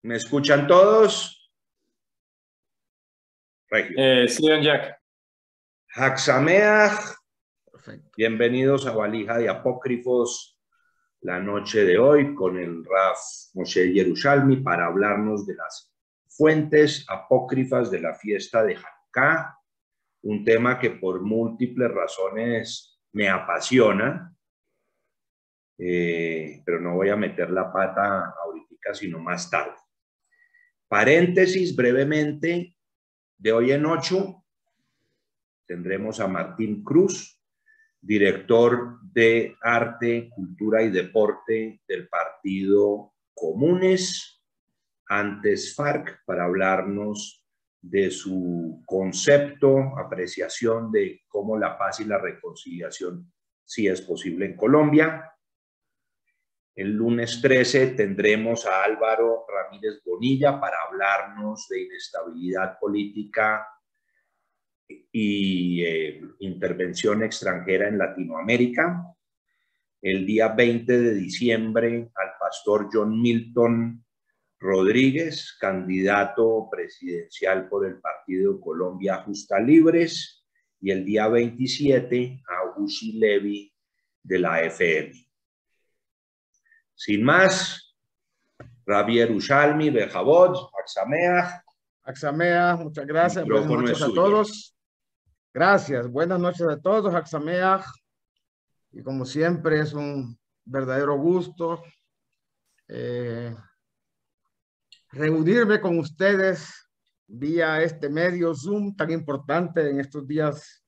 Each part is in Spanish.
¿Me escuchan todos? Regio. Sí, don Jack. Haxameach, bienvenidos a Valija de Apócrifos la noche de hoy con el Raf Moshe Yerushalmi para hablarnos de las fuentes apócrifas de la fiesta de Hanukkah, un tema que por múltiples razones me apasiona, pero no voy a meter la pata ahorita, sino más tarde. Paréntesis brevemente, de hoy en 8 tendremos a Martín Cruz, director de Arte, Cultura y Deporte del Partido Comunes, antes FARC, para hablarnos de su concepto, apreciación de cómo la paz y la reconciliación sí es posible en Colombia. El lunes 13 tendremos a Álvaro Ramírez Bonilla para hablarnos de inestabilidad política y intervención extranjera en Latinoamérica. El día 20 de diciembre al pastor John Milton Rodríguez, candidato presidencial por el Partido Colombia Justa Libres, y el día 27 a Ushi Levi de la FM. Sin más, Rabbi Yerushalmi, Bejabot, Haxameach. Haxameach, muchas gracias. Buenas noches a todos. Gracias, buenas noches a todos, Haxameach. Y como siempre es un verdadero gusto reunirme con ustedes vía este medio Zoom tan importante en estos días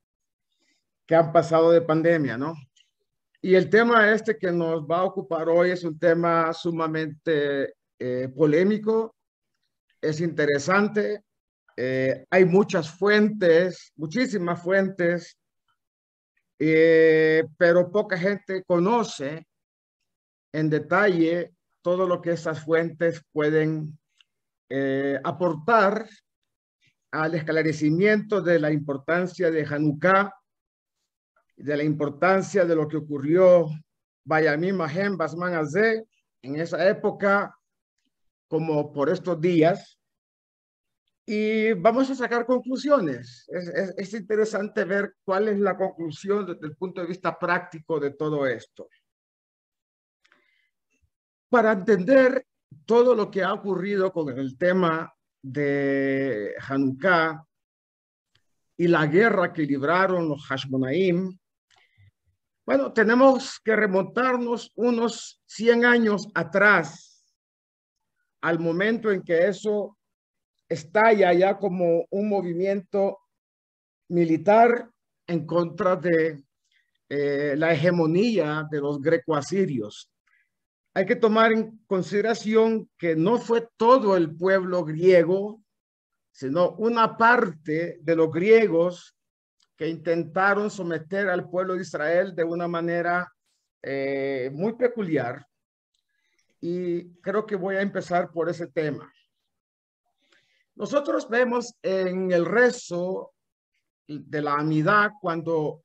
que han pasado de pandemia, ¿no? Y el tema que nos va a ocupar hoy es un tema sumamente polémico, es interesante, hay muchas fuentes, muchísimas fuentes, pero poca gente conoce en detalle todo lo que esas fuentes pueden aportar al esclarecimiento de la importancia de Hanukkah, de la importancia de lo que ocurrió Bayamim Mahem Basman Azeh en esa época, como por estos días, y vamos a sacar conclusiones. Es interesante ver cuál es la conclusión desde el punto de vista práctico de todo esto. Para entender todo lo que ha ocurrido con el tema de Hanukkah y la guerra que libraron los Hashmonaim, bueno, tenemos que remontarnos unos 100 años atrás, al momento en que eso estalla ya como un movimiento militar en contra de la hegemonía de los greco-asirios. Hay que tomar en consideración que no fue todo el pueblo griego, sino una parte de los griegos que intentaron someter al pueblo de Israel de una manera muy peculiar. Y creo que voy a empezar por ese tema. Nosotros vemos en el rezo de la Amidá, cuando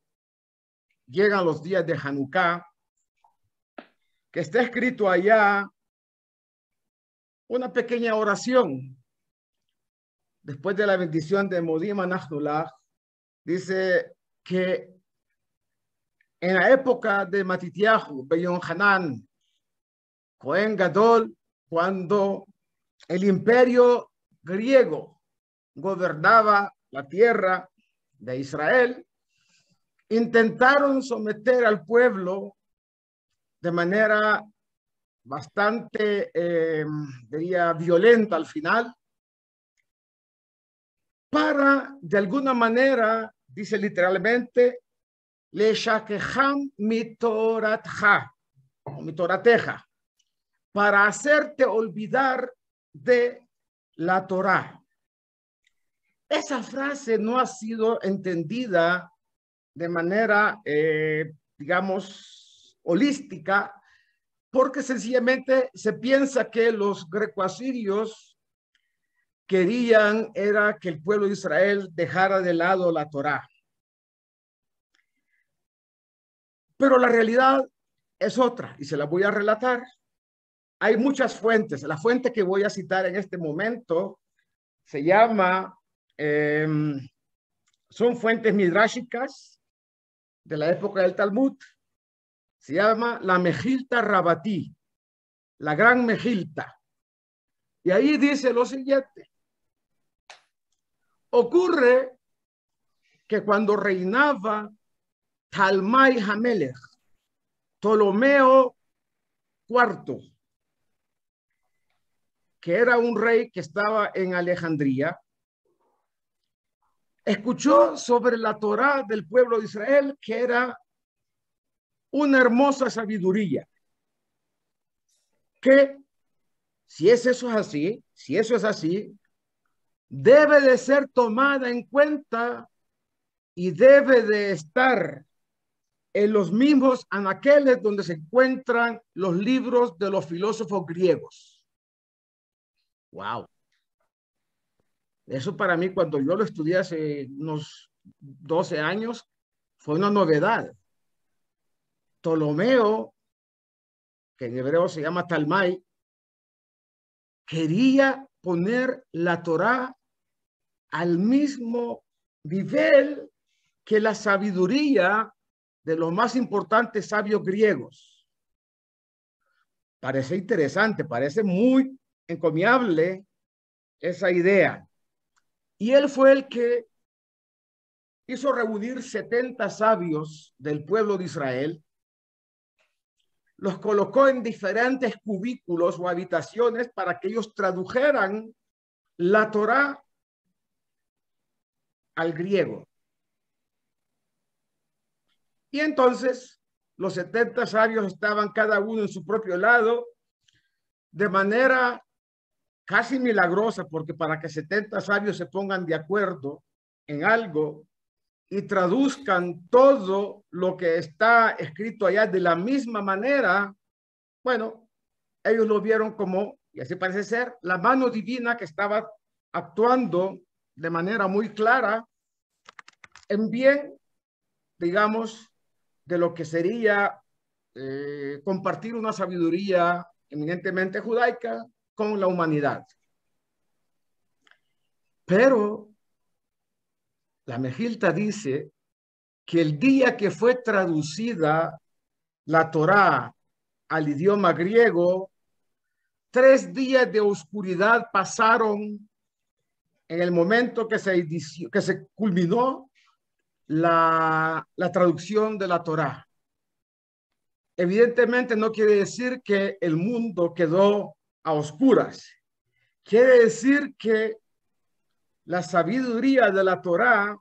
llegan los días de Hanukkah, que está escrito allá una pequeña oración. Después de la bendición de Modim Anachnulah, dice que en la época de Matityahu, Beyon Hanan, Cohen Gadol, cuando el imperio griego gobernaba la tierra de Israel, intentaron someter al pueblo de manera bastante, diría, violenta al final, para, de alguna manera, dice literalmente, le shakeham mitoratja, o mitorateja, para hacerte olvidar de la Torá. Esa frase no ha sido entendida de manera, digamos, holística, porque sencillamente se piensa que los grecoasirios querían era que el pueblo de Israel dejara de lado la Torá. Pero la realidad es otra, y se la voy a relatar. hay muchas fuentes. La fuente que voy a citar en este momento se llama, son fuentes midrashicas de la época del Talmud. Se llama la Mejilta Rabatí, la gran Mejilta. Y ahí dice lo siguiente. Ocurre que cuando reinaba Talmai Hamelech, Ptolomeo IV, que era un rey que estaba en Alejandría, escuchó sobre la Torá del pueblo de Israel, que era una hermosa sabiduría, que si eso es así, debe de ser tomada en cuenta y debe de estar en los mismos anaqueles donde se encuentran los libros de los filósofos griegos. Wow. Eso para mí, cuando yo lo estudié hace unos 12 años, fue una novedad. Ptolomeo, que en hebreo se llama Talmai, quería poner la Torá al mismo nivel que la sabiduría de los más importantes sabios griegos. Parece interesante, parece muy encomiable esa idea. Y él fue el que hizo reunir 70 sabios del pueblo de Israel, los colocó en diferentes cubículos o habitaciones para que ellos tradujeran la Torá al griego. Y entonces los 70 sabios estaban cada uno en su propio lado, de manera casi milagrosa, porque para que 70 sabios se pongan de acuerdo en algo y traduzcan todo lo que está escrito allá de la misma manera, bueno, ellos lo vieron como, y así parece ser, la mano divina que estaba actuando de manera muy clara en bien, digamos, de lo que sería compartir una sabiduría eminentemente judaica con la humanidad. Pero la Mejilta dice que el día que fue traducida la Torá al idioma griego, 3 días de oscuridad pasaron en el momento que se culminó la traducción de la Torá. Evidentemente no quiere decir que el mundo quedó a oscuras. Quiere decir que la sabiduría de la Torá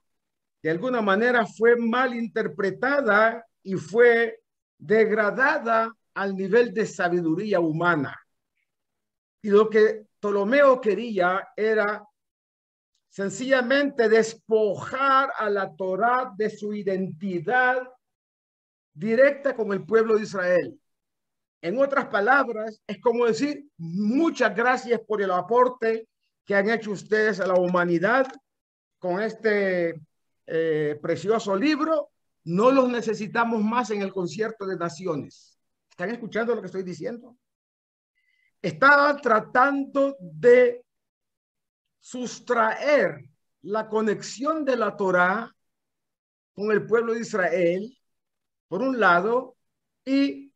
de alguna manera fue mal interpretada y fue degradada al nivel de sabiduría humana. Y lo que Ptolomeo quería era sencillamente despojar a la Torá de su identidad directa con el pueblo de Israel. En otras palabras, es como decir, muchas gracias por el aporte que han hecho ustedes a la humanidad con este precioso libro. No los necesitamos más en el concierto de naciones. ¿Están escuchando lo que estoy diciendo? Estaba tratando de sustraer la conexión de la Torá con el pueblo de Israel, por un lado, y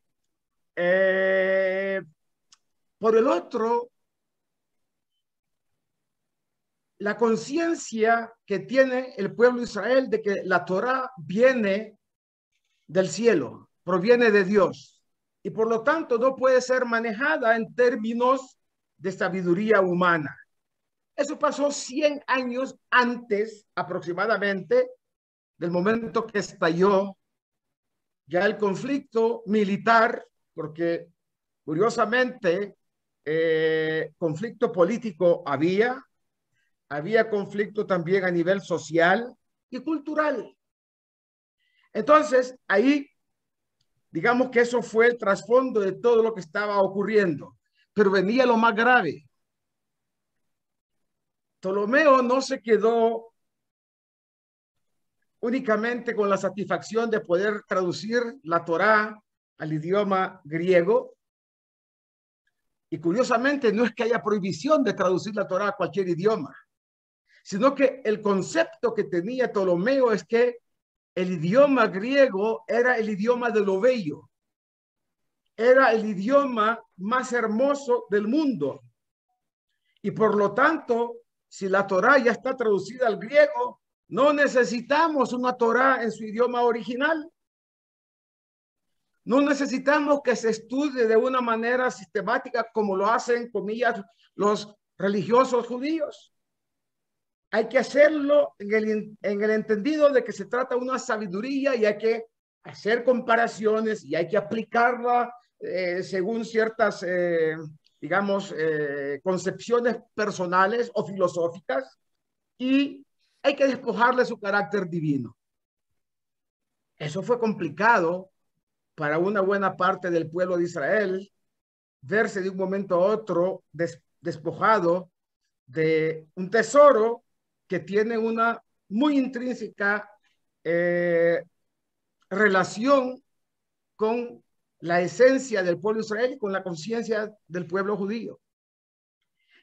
por el otro, la conciencia que tiene el pueblo de Israel de que la Torá viene del cielo, proviene de Dios, y por lo tanto no puede ser manejada en términos de sabiduría humana. Eso pasó 100 años antes aproximadamente del momento que estalló ya el conflicto militar, porque curiosamente conflicto político había conflicto también a nivel social y cultural. Entonces, ahí, digamos que eso fue el trasfondo de todo lo que estaba ocurriendo. Pero venía lo más grave. Ptolomeo no se quedó únicamente con la satisfacción de poder traducir la Torá al idioma griego, Y curiosamente no es que haya prohibición de traducir la Torá a cualquier idioma, sino que el concepto que tenía Ptolomeo es que el idioma griego era el idioma de lo bello, era el idioma más hermoso del mundo. Y por lo tanto, si la Torá ya está traducida al griego, no necesitamos una Torá en su idioma original. No necesitamos que se estudie de una manera sistemática como lo hacen, comillas, los religiosos judíos. Hay que hacerlo en el entendido de que se trata de una sabiduría y hay que hacer comparaciones y hay que aplicarla según ciertas, digamos, concepciones personales o filosóficas, y hay que despojarle su carácter divino. Eso fue complicado para una buena parte del pueblo de Israel, verse de un momento a otro despojado de un tesoro que tiene una muy intrínseca relación con la esencia del pueblo de Israel y con la conciencia del pueblo judío.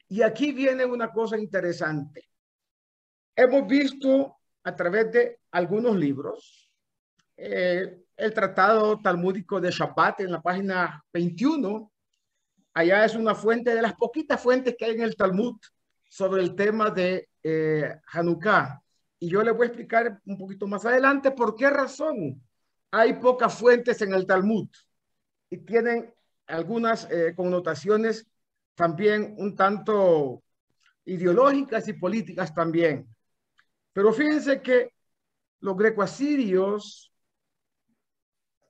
Y aquí viene una cosa interesante. Hemos visto a través de algunos libros el tratado talmúdico de Shabbat en la página 21. Allá es una fuente de las poquitas fuentes que hay en el Talmud sobre el tema de Hanukkah. Y yo les voy a explicar un poquito más adelante por qué razón hay pocas fuentes en el Talmud y tienen algunas connotaciones también un tanto ideológicas y políticas también. Pero fíjense que los grecoasirios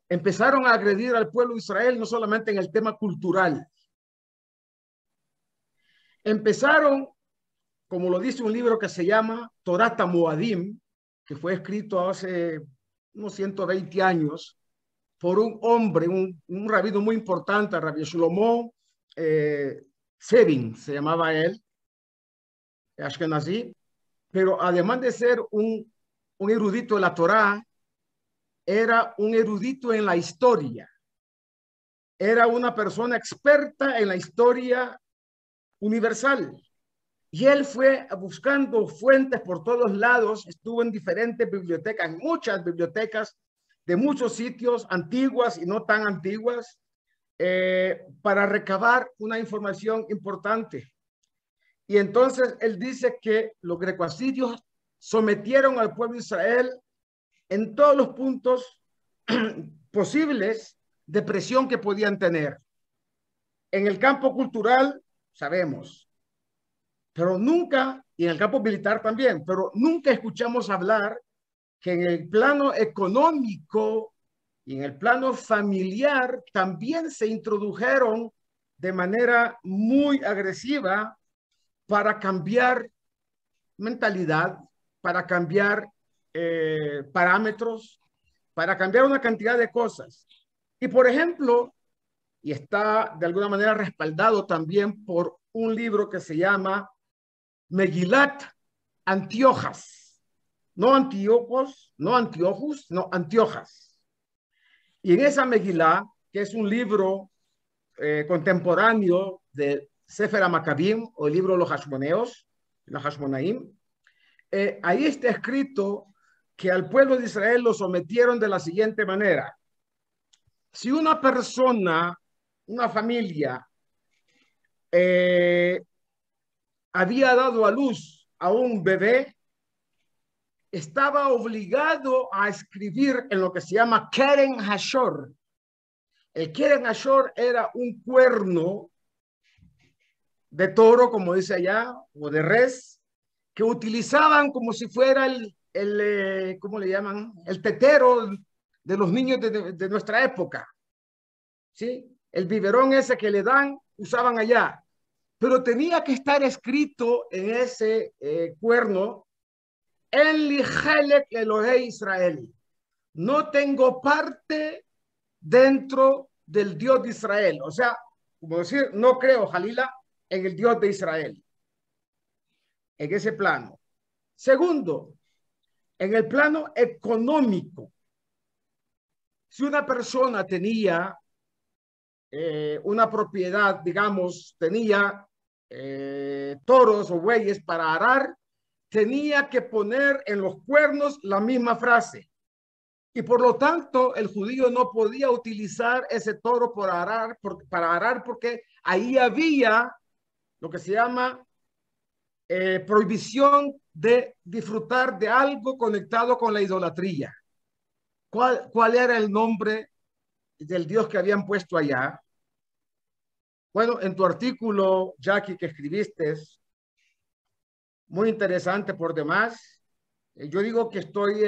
empezaron a agredir al pueblo de Israel no solamente en el tema cultural. Empezaron, como lo dice un libro que se llama Torat Moadim, que fue escrito hace unos 120 años por un hombre, un rabino muy importante, Rabbi Shlomo Sevin, se llamaba él, Ashkenazi, pero además de ser un erudito de la Torá, era un erudito en la historia. Era una persona experta en la historia universal. Y él fue buscando fuentes por todos lados, estuvo en diferentes bibliotecas, muchas bibliotecas de muchos sitios, antiguas y no tan antiguas, para recabar una información importante. Y entonces él dice que los grecoasirios sometieron al pueblo de Israel en todos los puntos posibles de presión que podían tener. En el campo cultural, sabemos, pero nunca, y en el campo militar también, pero nunca escuchamos hablar que en el plano económico y en el plano familiar también se introdujeron de manera muy agresiva para cambiar mentalidad, para cambiar parámetros, para cambiar una cantidad de cosas. Y por ejemplo, y está de alguna manera respaldado también por un libro que se llama Megilat Antiojas, no Antíocos, no Antiochus, no Antiojas. Y en esa Megilá, que es un libro contemporáneo de Sefer HaMaccabim, o el libro de los Hashmoneos, los Hashmonaim, ahí está escrito que al pueblo de Israel lo sometieron de la siguiente manera. Si una persona, una familia, había dado a luz a un bebé, estaba obligado a escribir en lo que se llama Keren Hashor. El Keren Hashor era un cuerno de toro, como dice allá, o de res, que utilizaban como si fuera ¿cómo le llaman? El tetero de los niños de nuestra época. ¿Sí? El biberón ese que le dan, usaban allá. Pero tenía que estar escrito en ese cuerno, En li chelek Elohei Israel. No tengo parte dentro del Dios de Israel. O sea, como decir, no creo, Jalila, en el Dios de Israel. En ese plano. Segundo, en el plano económico. Si una persona tenía una propiedad, digamos, tenía toros o bueyes para arar, tenía que poner en los cuernos la misma frase. Y por lo tanto, el judío no podía utilizar ese toro para arar porque ahí había lo que se llama prohibición de disfrutar de algo conectado con la idolatría. ¿Cuál era el nombre del Dios que habían puesto allá? Bueno, en tu artículo, Jackie, que escribiste, muy interesante por demás. Yo digo que estoy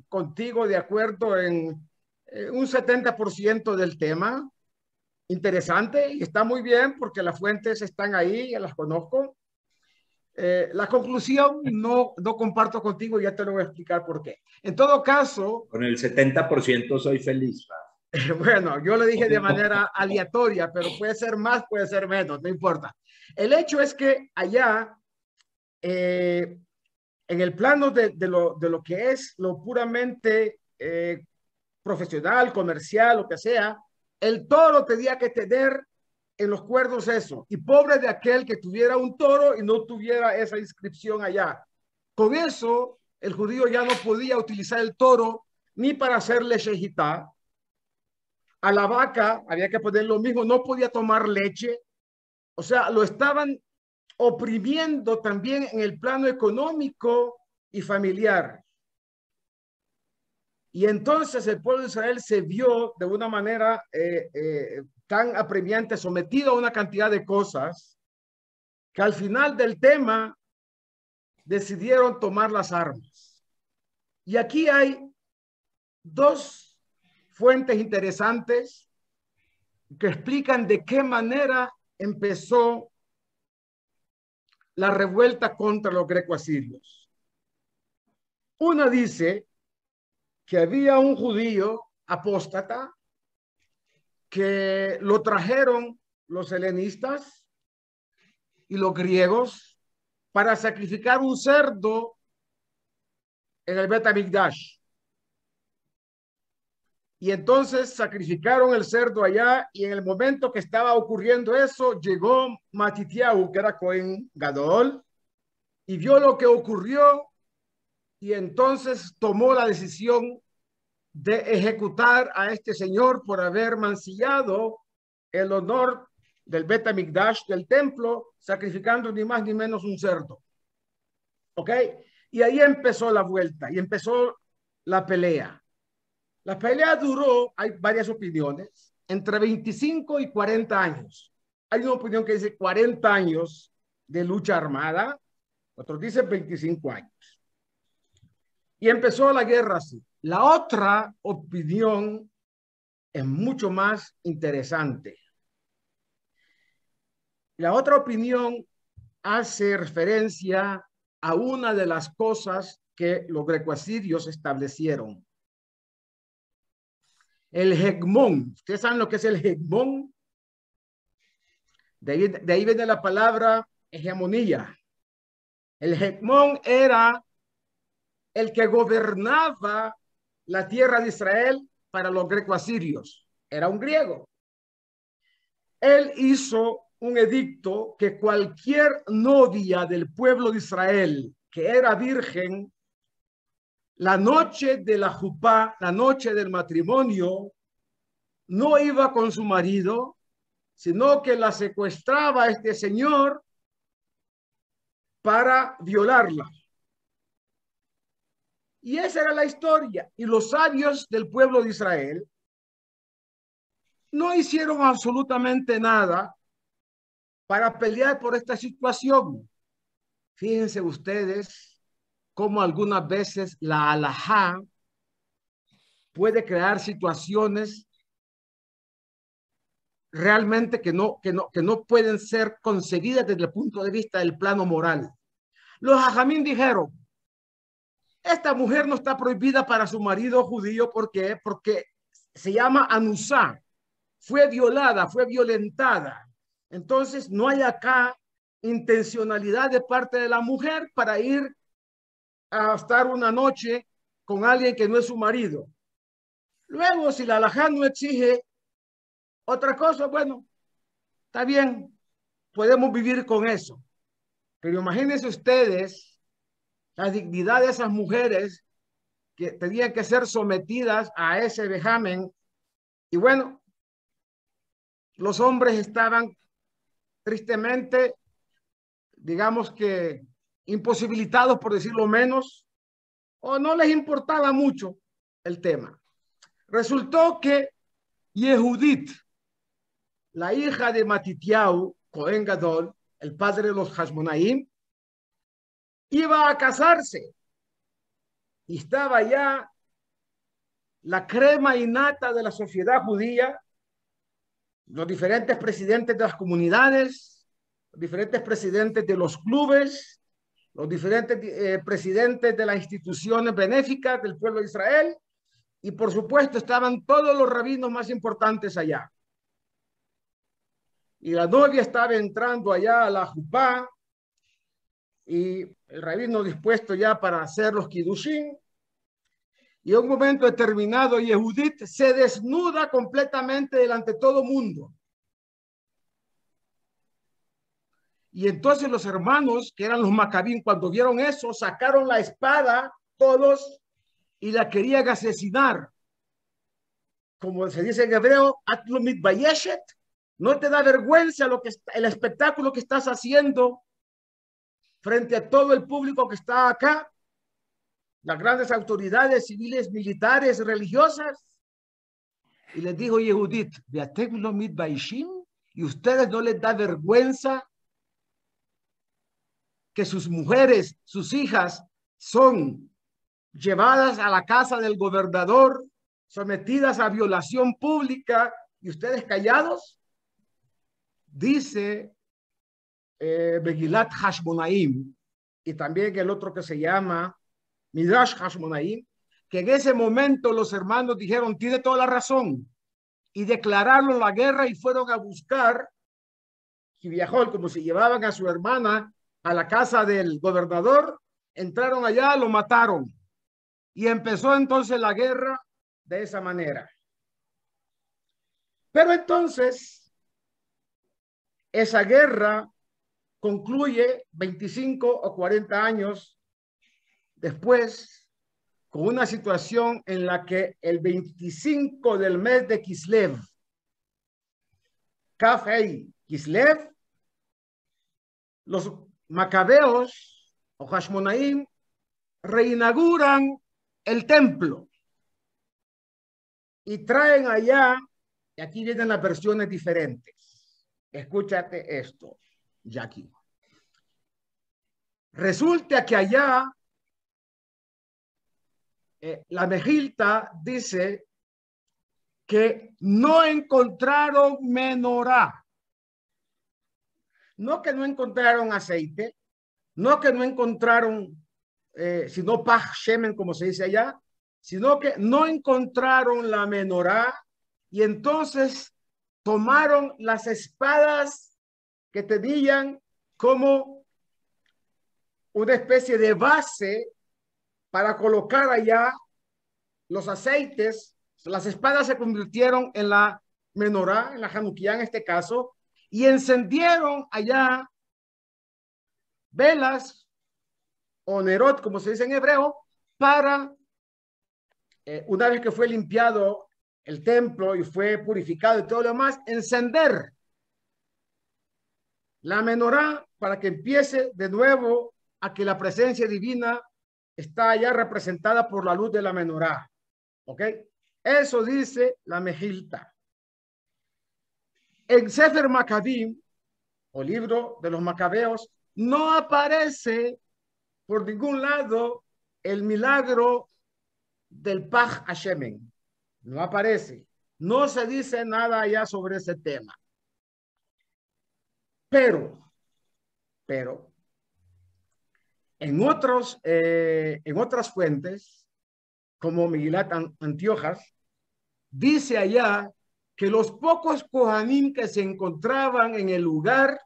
contigo de acuerdo en un 70% del tema. Interesante y está muy bien porque las fuentes están ahí, ya las conozco. La conclusión no comparto contigo y ya te lo voy a explicar por qué. En todo caso... Con el 70% soy feliz. Bueno, yo le dije de manera aleatoria, pero puede ser más, puede ser menos, no importa. El hecho es que allá, en el plano de lo que es lo puramente profesional, comercial, lo que sea, el toro tenía que tener en los cuernos eso. Y pobre de aquel que tuviera un toro y no tuviera esa inscripción allá. Con eso, el judío ya no podía utilizar el toro ni para hacerle shejitá. A la vaca había que poner lo mismo, no podía tomar leche. O sea, lo estaban oprimiendo también en el plano económico y familiar. Y entonces el pueblo de Israel se vio de una manera tan apremiante, sometido a una cantidad de cosas, que al final del tema decidieron tomar las armas. Y aquí hay dos fuentes interesantes que explican de qué manera empezó la revuelta contra los greco-asirios. Una dice que había un judío apóstata que lo trajeron los helenistas y los griegos para sacrificar un cerdo en el Bet Hamikdash. Y entonces sacrificaron el cerdo allá y en el momento que estaba ocurriendo eso, llegó Matitiahu, que era Cohen Gadol, y vio lo que ocurrió y entonces tomó la decisión de ejecutar a este señor por haber mancillado el honor del Bet Hamikdash, del templo, sacrificando ni más ni menos un cerdo. ¿Ok? Y ahí empezó la vuelta y empezó la pelea. La pelea duró, hay varias opiniones, entre 25 y 40 años. Hay una opinión que dice 40 años de lucha armada, otros dicen 25 años. Y empezó la guerra así. La otra opinión es mucho más interesante. La otra opinión hace referencia a una de las cosas que los grecoasirios establecieron. El hegemón. ¿Ustedes saben lo que es el hegemón? De ahí viene la palabra hegemonía. El hegemón era el que gobernaba la tierra de Israel para los grecoasirios. Era un griego. Él hizo un edicto que cualquier novia del pueblo de Israel que era virgen, la noche de la jupá, la noche del matrimonio, no iba con su marido, sino que la secuestraba a este señor para violarla. Y esa era la historia. Y los sabios del pueblo de Israel no hicieron absolutamente nada para pelear por esta situación. Fíjense ustedes cómo algunas veces la halajá puede crear situaciones realmente que no pueden ser concebidas desde el punto de vista del plano moral. Los hajamim dijeron, esta mujer no está prohibida para su marido judío. ¿Por qué? Porque se llama anusá, fue violada, fue violentada. Entonces no hay acá intencionalidad de parte de la mujer para ir a estar una noche con alguien que no es su marido. Luego, si la halajá no exige Otra cosa, bueno, está bien, podemos vivir con eso. Pero imagínense ustedes la dignidad de esas mujeres que tenían que ser sometidas a ese vejamen. Y bueno, los hombres estaban tristemente, digamos que imposibilitados, por decirlo menos, o no les importaba mucho el tema. Resultó que Yehudit, la hija de Matitiau, Cohen Gadol, el padre de los Hashmonaim, iba a casarse y estaba ya la crema innata de la sociedad judía, los diferentes presidentes de las comunidades, los diferentes presidentes de los clubes, los diferentes presidentes de las instituciones benéficas del pueblo de Israel, y por supuesto estaban todos los rabinos más importantes allá. Y la novia estaba entrando allá a la jupá, y el rabino dispuesto ya para hacer los kiddushim, y en un momento determinado Yehudit se desnuda completamente delante de todo mundo. Y entonces los hermanos, que eran los Macabín, cuando vieron eso, sacaron la espada todos y la querían asesinar. Como se dice en hebreo, Atlumit Bayeshet, no te da vergüenza el espectáculo que estás haciendo frente a todo el público que está acá, las grandes autoridades civiles, militares, religiosas. Y les dijo Yehudit, y ustedes no les da vergüenza que sus mujeres, sus hijas, son llevadas a la casa del gobernador, sometidas a violación pública, y ustedes callados. Dice Begilat Hashmonaim, y también el otro que se llama Midrash Hashmonaim, que en ese momento los hermanos dijeron, tiene toda la razón, y declararon la guerra y fueron a buscar, y viajó como si llevaban a su hermana a la casa del gobernador, entraron allá, lo mataron, y empezó entonces la guerra de esa manera. Pero entonces, esa guerra concluye 25 o 40 años después, con una situación en la que el 25 del mes de Kislev, Kafei Kislev, los macabeos o Hashmonaim reinauguran el templo y traen allá, y aquí vienen las versiones diferentes. Escúchate esto, Jackie. Resulta que allá la Mejilta dice que no encontraron menorá. No que no encontraron aceite, no que no encontraron, sino paj shemen, como se dice allá, sino que no encontraron la menorá, y entonces tomaron las espadas que tenían como una especie de base para colocar allá los aceites. Las espadas se convirtieron en la menorá, en la Hanukkah en este caso, y encendieron allá velas o nerot, como se dice en hebreo, para, una vez que fue limpiado el templo y fue purificado y todo lo demás, encender la menorá para que empiece de nuevo a que la presencia divina está allá representada por la luz de la menorá. ¿Ok? Eso dice la Mejilta. En Sefer Maccabim, o libro de los Macabeos, no aparece por ningún lado el milagro del Paj Hashemen. No aparece. No se dice nada allá sobre ese tema. Pero, en otras fuentes, como Megilat Antiojas, dice allá que los pocos Kohanim que se encontraban en el lugar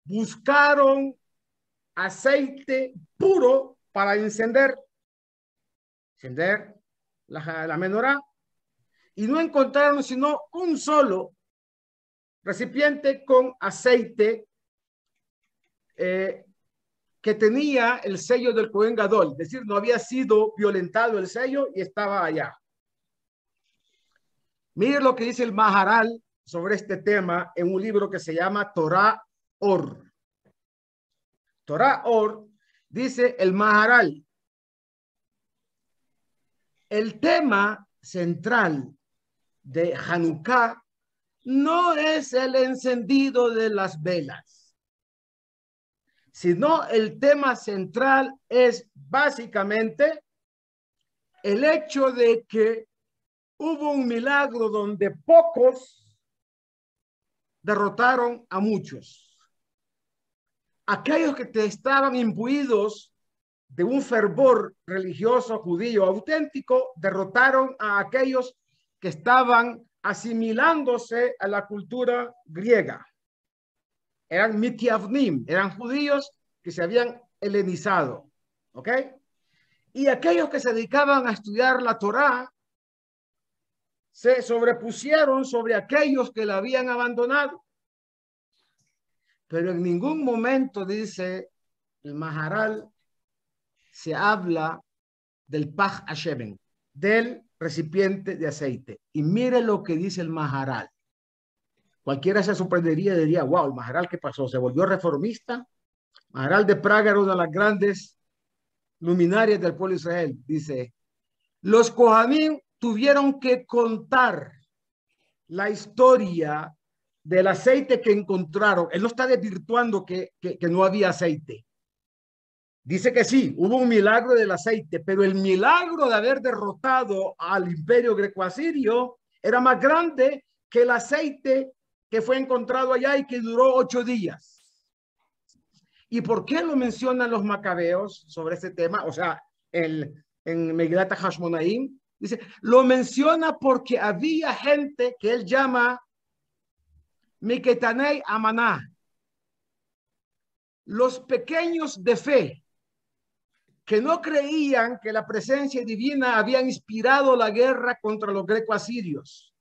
buscaron aceite puro para encender la menorá, y no encontraron sino un solo recipiente con aceite que tenía el sello del Cohen Gadol, es decir, no había sido violentado el sello y estaba allá. Mire lo que dice el Maharal sobre este tema en un libro que se llama Torah Or. Torah Or, dice el Maharal, el tema central de Hanukkah no es el encendido de las velas, sino el tema central es básicamente el hecho de que hubo un milagro donde pocos derrotaron a muchos. Aquellos que estaban imbuidos de un fervor religioso judío auténtico derrotaron a aquellos que estaban asimilándose a la cultura griega. Eran mitiavnim, eran judíos que se habían helenizado, ¿ok? Y aquellos que se dedicaban a estudiar la Torá se sobrepusieron sobre aquellos que la habían abandonado. Pero en ningún momento, dice el Maharal, se habla del Paj Hashem, del recipiente de aceite. Y mire lo que dice el Maharal. Cualquiera se sorprendería y diría, wow, el Maharal, ¿qué pasó? ¿Se volvió reformista? Maharal de Praga era una de las grandes luminarias del pueblo de Israel. Dice, los Kohanim tuvieron que contar la historia del aceite que encontraron. Él no está desvirtuando que no había aceite. Dice que sí, hubo un milagro del aceite, pero el milagro de haber derrotado al imperio greco-asirio era más grande que el aceite que fue encontrado allá y que duró 8 días. ¿Y por qué lo mencionan los macabeos sobre este tema? O sea, en Megilat Hashmonaim, dice, lo menciona porque había gente que él llama Miketanei Amaná, los pequeños de fe, que no creían que la presencia divina había inspirado la guerra contra los greco-asirios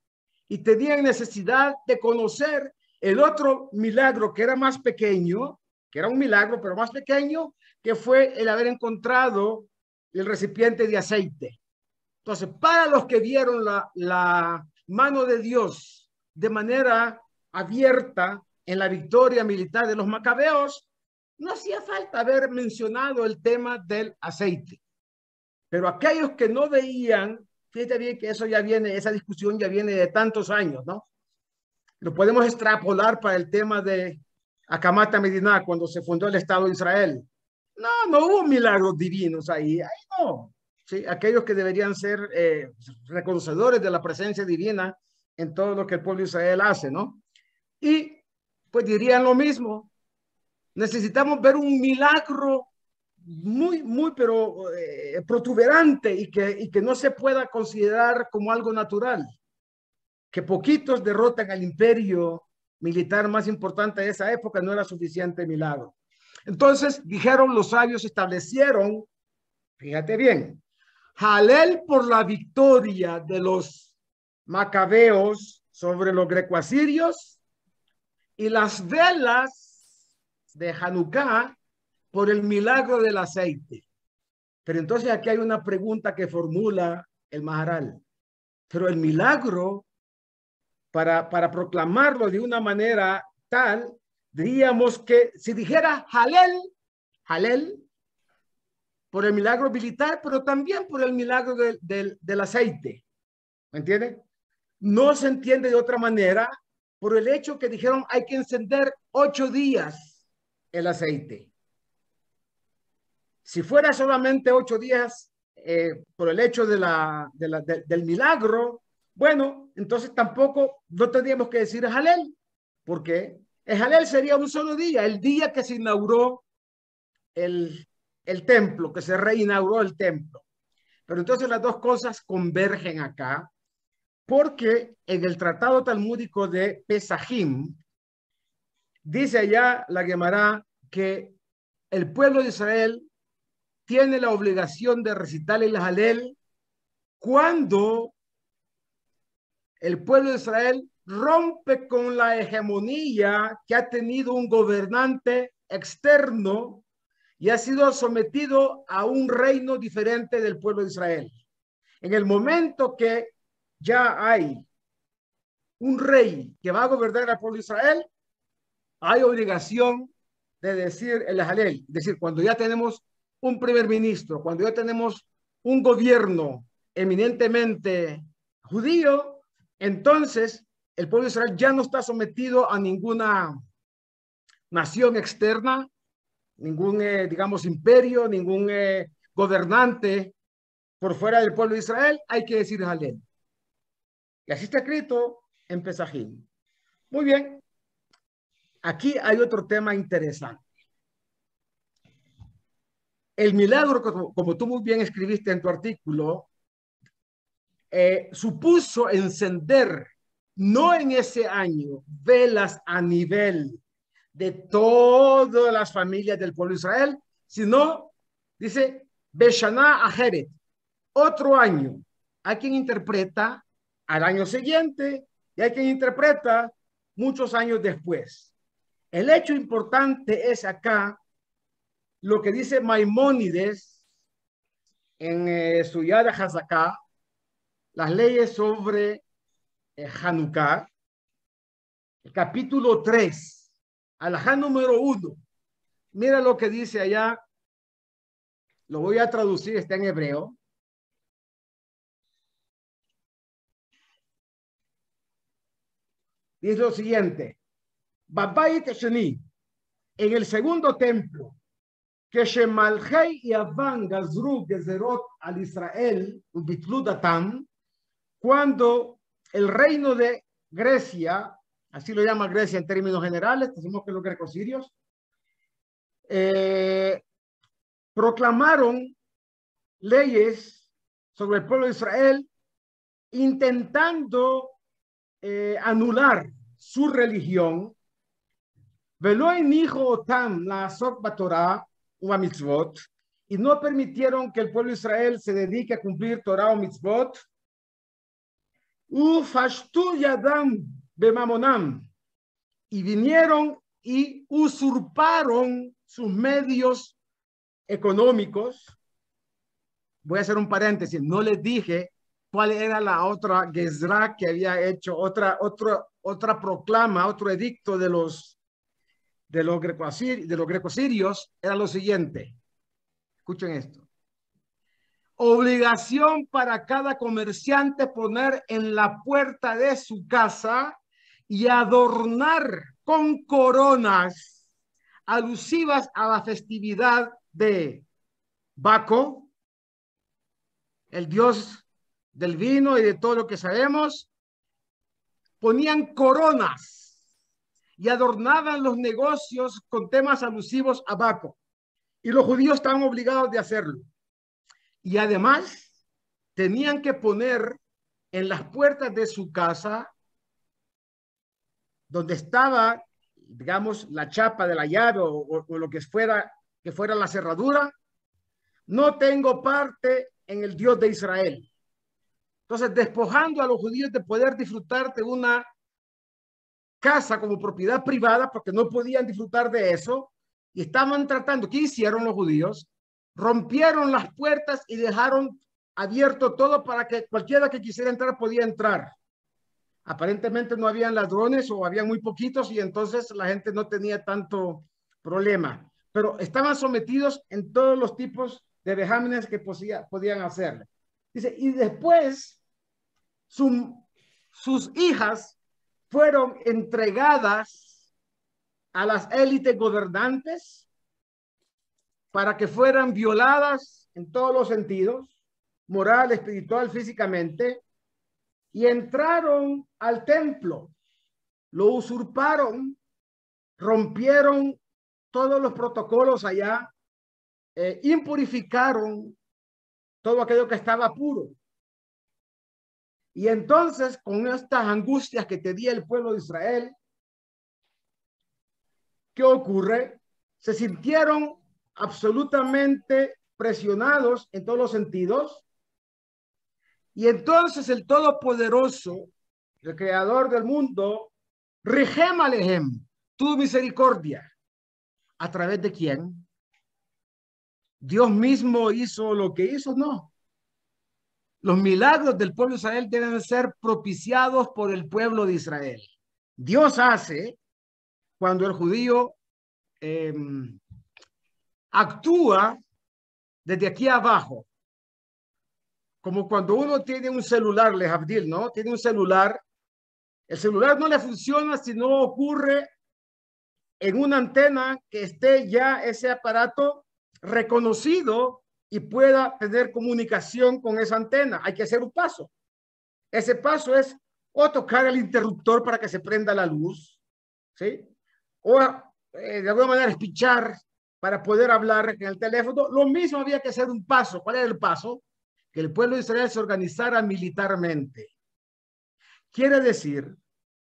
y tenían necesidad de conocer el otro milagro que era más pequeño, que era un milagro pero más pequeño, que fue el haber encontrado el recipiente de aceite. Entonces, para los que vieron la mano de Dios de manera abierta en la victoria militar de los macabeos, no hacía falta haber mencionado el tema del aceite. Pero aquellos que no veían, fíjate bien que eso ya viene, esa discusión ya viene de tantos años, ¿no? Lo podemos extrapolar para el tema de Akamat Mediná, cuando se fundó el Estado de Israel. No hubo milagros divinos ahí no. ¿Sí? Aquellos que deberían ser reconocedores de la presencia divina en todo lo que el pueblo de Israel hace, ¿no? Y pues dirían lo mismo. Necesitamos ver un milagro muy, pero protuberante y que no se pueda considerar como algo natural. Que poquitos derrotan al imperio militar más importante de esa época no era suficiente milagro. Entonces, dijeron los sabios, establecieron, fíjate bien, Halel por la victoria de los macabeos sobre los grecoasirios y las velas de Hanukkah por el milagro del aceite. Pero entonces aquí hay una pregunta que formula el Maharal. Pero el milagro, para proclamarlo de una manera tal, diríamos que si dijera Halel, por el milagro militar, pero también por el milagro del aceite. ¿Me entiende? No se entiende de otra manera por el hecho que dijeron hay que encender 8 días el aceite. Si fuera solamente 8 días por el hecho del milagro, bueno, entonces tampoco no tendríamos que decir Halel, porque el Halel sería un solo día, el día que se inauguró el templo, que se reinauguró el templo. Pero entonces las dos cosas convergen acá, porque en el tratado talmúdico de Pesajim, dice allá la Gemara que el pueblo de Israel tiene la obligación de recitar el Halel cuando el pueblo de Israel rompe con la hegemonía que ha tenido un gobernante externo y ha sido sometido a un reino diferente del pueblo de Israel. En el momento que ya hay un rey que va a gobernar al pueblo de Israel, hay obligación de decir el Halel, es decir, cuando ya tenemos un primer ministro, cuando ya tenemos un gobierno eminentemente judío, entonces el pueblo de Israel ya no está sometido a ninguna nación externa, ningún, digamos, imperio, ningún gobernante por fuera del pueblo de Israel. Hay que decir Halel. Y así está escrito en Pesajim. Muy bien. Aquí hay otro tema interesante. El milagro, como tú muy bien escribiste en tu artículo, supuso encender, no en ese año, velas a nivel de todas las familias del pueblo de Israel, sino, dice, Beshaná Ajeret, otro año. Hay quien interpreta al año siguiente y hay quien interpreta muchos años después. El hecho importante es acá lo que dice Maimónides en su Yad HaZaká, las leyes sobre Hanukkah, el capítulo 3, alajá número 1. Mira lo que dice allá, lo voy a traducir, está en hebreo. Dice lo siguiente: Babayit Sheni, en el segundo templo, que Shemalhei y Avan Gazru Gezerot al Israel, Ubitludatam, cuando el reino de Grecia, así lo llama Grecia en términos generales, decimos que los grecosirios, proclamaron leyes sobre el pueblo de Israel, intentando anular su religión. Velo en hijo tam la asot batorá u mitzvot, y no permitieron que el pueblo de Israel se dedique a cumplir Torah o mitzvot. Ufashtu yadam bemamonam, y vinieron y usurparon sus medios económicos. Voy a hacer un paréntesis, no les dije cuál era la otra gezra que había hecho, otra proclama, otro edicto de los grecosirios, era lo siguiente. Escuchen esto. Obligación para cada comerciante poner en la puerta de su casa y adornar con coronas alusivas a la festividad de Baco, el dios del vino y de todo lo que sabemos. Ponían coronas y adornaban los negocios con temas alusivos a Baco. Y los judíos estaban obligados de hacerlo. Y además tenían que poner en las puertas de su casa, donde estaba, digamos, la chapa de la llave o lo que fuera la cerradura, no tengo parte en el Dios de Israel. Entonces, despojando a los judíos de poder disfrutar de una casa como propiedad privada, porque no podían disfrutar de eso, y estaban tratando, ¿qué hicieron los judíos? Rompieron las puertas y dejaron abierto todo para que cualquiera que quisiera entrar podía entrar. Aparentemente no habían ladrones o habían muy poquitos y entonces la gente no tenía tanto problema. Pero estaban sometidos en todos los tipos de vejámenes que podían hacerle. Dice, y después sus hijas fueron entregadas a las élites gobernantes para que fueran violadas en todos los sentidos, moral, espiritual, físicamente, y entraron al templo, lo usurparon, rompieron todos los protocolos allá, impurificaron todo aquello que estaba puro. Y entonces, con estas angustias que tenía el pueblo de Israel, ¿qué ocurre? Se sintieron absolutamente presionados en todos los sentidos. Y entonces el Todopoderoso el creador del mundo, Rihem Alehem, tu misericordia. ¿A través de quién? ¿Dios mismo hizo lo que hizo? No. Los milagros del pueblo de Israel deben ser propiciados por el pueblo de Israel. Dios hace cuando el judío actúa desde aquí abajo, como cuando uno tiene un celular, Les Abdil, ¿no? Tiene un celular, el celular no le funciona si no ocurre en una antena que esté ya ese aparato reconocido y pueda tener comunicación con esa antena. Hay que hacer un paso. Ese paso es o tocar el interruptor para que se prenda la luz, ¿sí? O de alguna manera espichar para poder hablar en el teléfono. Lo mismo había que hacer un paso. ¿Cuál era el paso? Que el pueblo de Israel se organizara militarmente. Quiere decir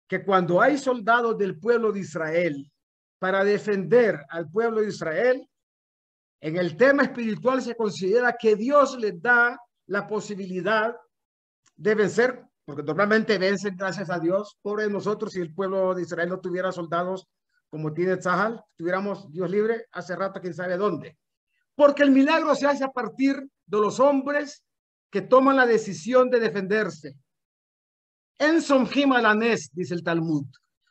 que cuando hay soldados del pueblo de Israel para defender al pueblo de Israel, en el tema espiritual se considera que Dios les da la posibilidad de vencer, porque normalmente vencen gracias a Dios. Pobre de nosotros si el pueblo de Israel no tuviera soldados como tiene Tzahal, tuviéramos Dios libre hace rato quién sabe dónde. Porque el milagro se hace a partir de los hombres que toman la decisión de defenderse. En Somjim Alanes, dice el Talmud,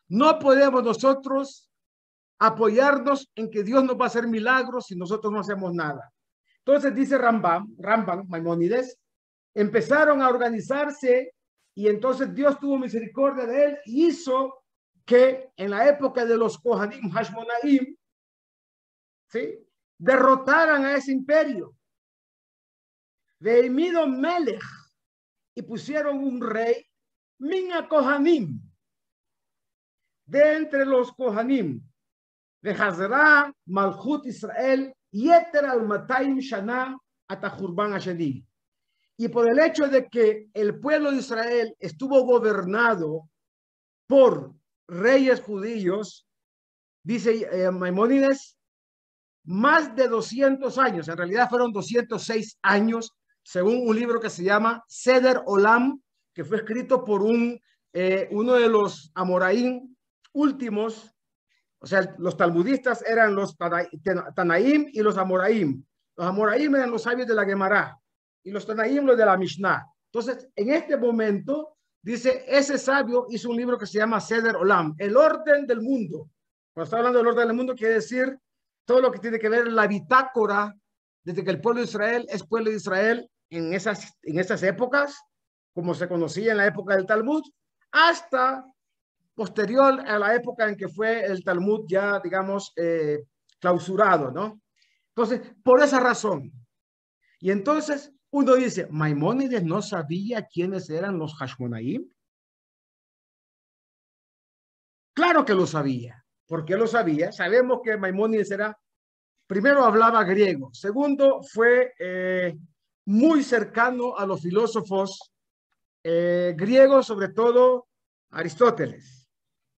no podemos nosotros apoyarnos en que Dios nos va a hacer milagros si nosotros no hacemos nada. Entonces dice Rambam, Maimónides, empezaron a organizarse y entonces Dios tuvo misericordia de él y hizo que en la época de los Kohanim Hashmonaim, ¿sí?, derrotaran a ese imperio. De Emido Melech, y pusieron un rey, Mina Kohanim, de entre los Kohanim, de Hazra, Malchut Israel, Yeter al Mataim Shana, Atahurban Asheni. Y por el hecho de que el pueblo de Israel estuvo gobernado por reyes judíos, dice Maimónides, más de 200 años, en realidad fueron 206 años, según un libro que se llama Seder Olam, que fue escrito por uno de los Amoraim últimos. O sea, los talmudistas eran los Tanaim y los Amoraim. Los Amoraim eran los sabios de la Gemara y los Tanaim los de la Mishnah. Entonces, en este momento, dice, ese sabio hizo un libro que se llama Seder Olam, el orden del mundo. Cuando está hablando del orden del mundo, quiere decir todo lo que tiene que ver la bitácora desde que el pueblo de Israel es pueblo de Israel en esas épocas, como se conocía en la época del Talmud, hasta posterior a la época en que fue el Talmud ya, digamos, clausurado, ¿no? Entonces, por esa razón. Y entonces uno dice, Maimónides no sabía quiénes eran los Hashmonaim. Claro que lo sabía. ¿Por qué lo sabía? Sabemos que Maimónides era, primero hablaba griego, segundo fue muy cercano a los filósofos griegos, sobre todo Aristóteles.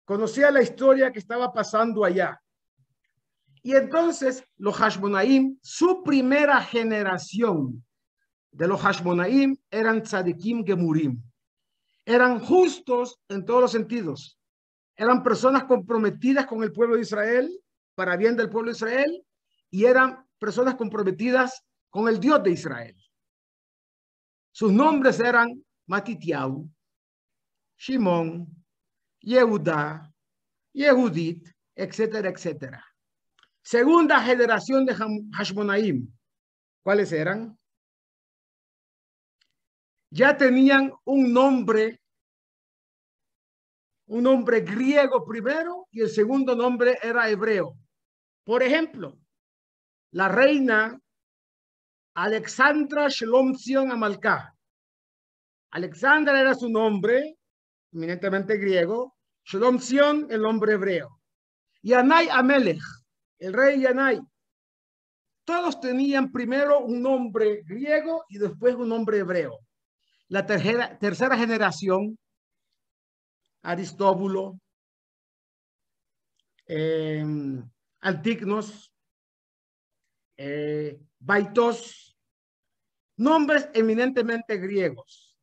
Conocía la historia que estaba pasando allá. Y entonces los Hashmonaim, su primera generación de los Hashmonaim eran tzadikim gemurim. Eran justos en todos los sentidos. Eran personas comprometidas con el pueblo de Israel, para bien del pueblo de Israel, y eran personas comprometidas con el Dios de Israel. Sus nombres eran Matitiau, Shimón, Yehudá, Yehudit, etcétera, etcétera. Segunda generación de Hashmonaim. ¿Cuáles eran? Ya tenían un nombre griego primero y el segundo nombre era hebreo. Por ejemplo, la reina Alexandra Shlomzion Amalcá. Alexandra era su nombre, eminentemente griego. Shlomzion, el nombre hebreo. Yanai Amelech, el rey Yanai. Todos tenían primero un nombre griego y después un nombre hebreo. La tercera generación, Aristóbulo, Antignos, Baitos, nombres eminentemente griegos.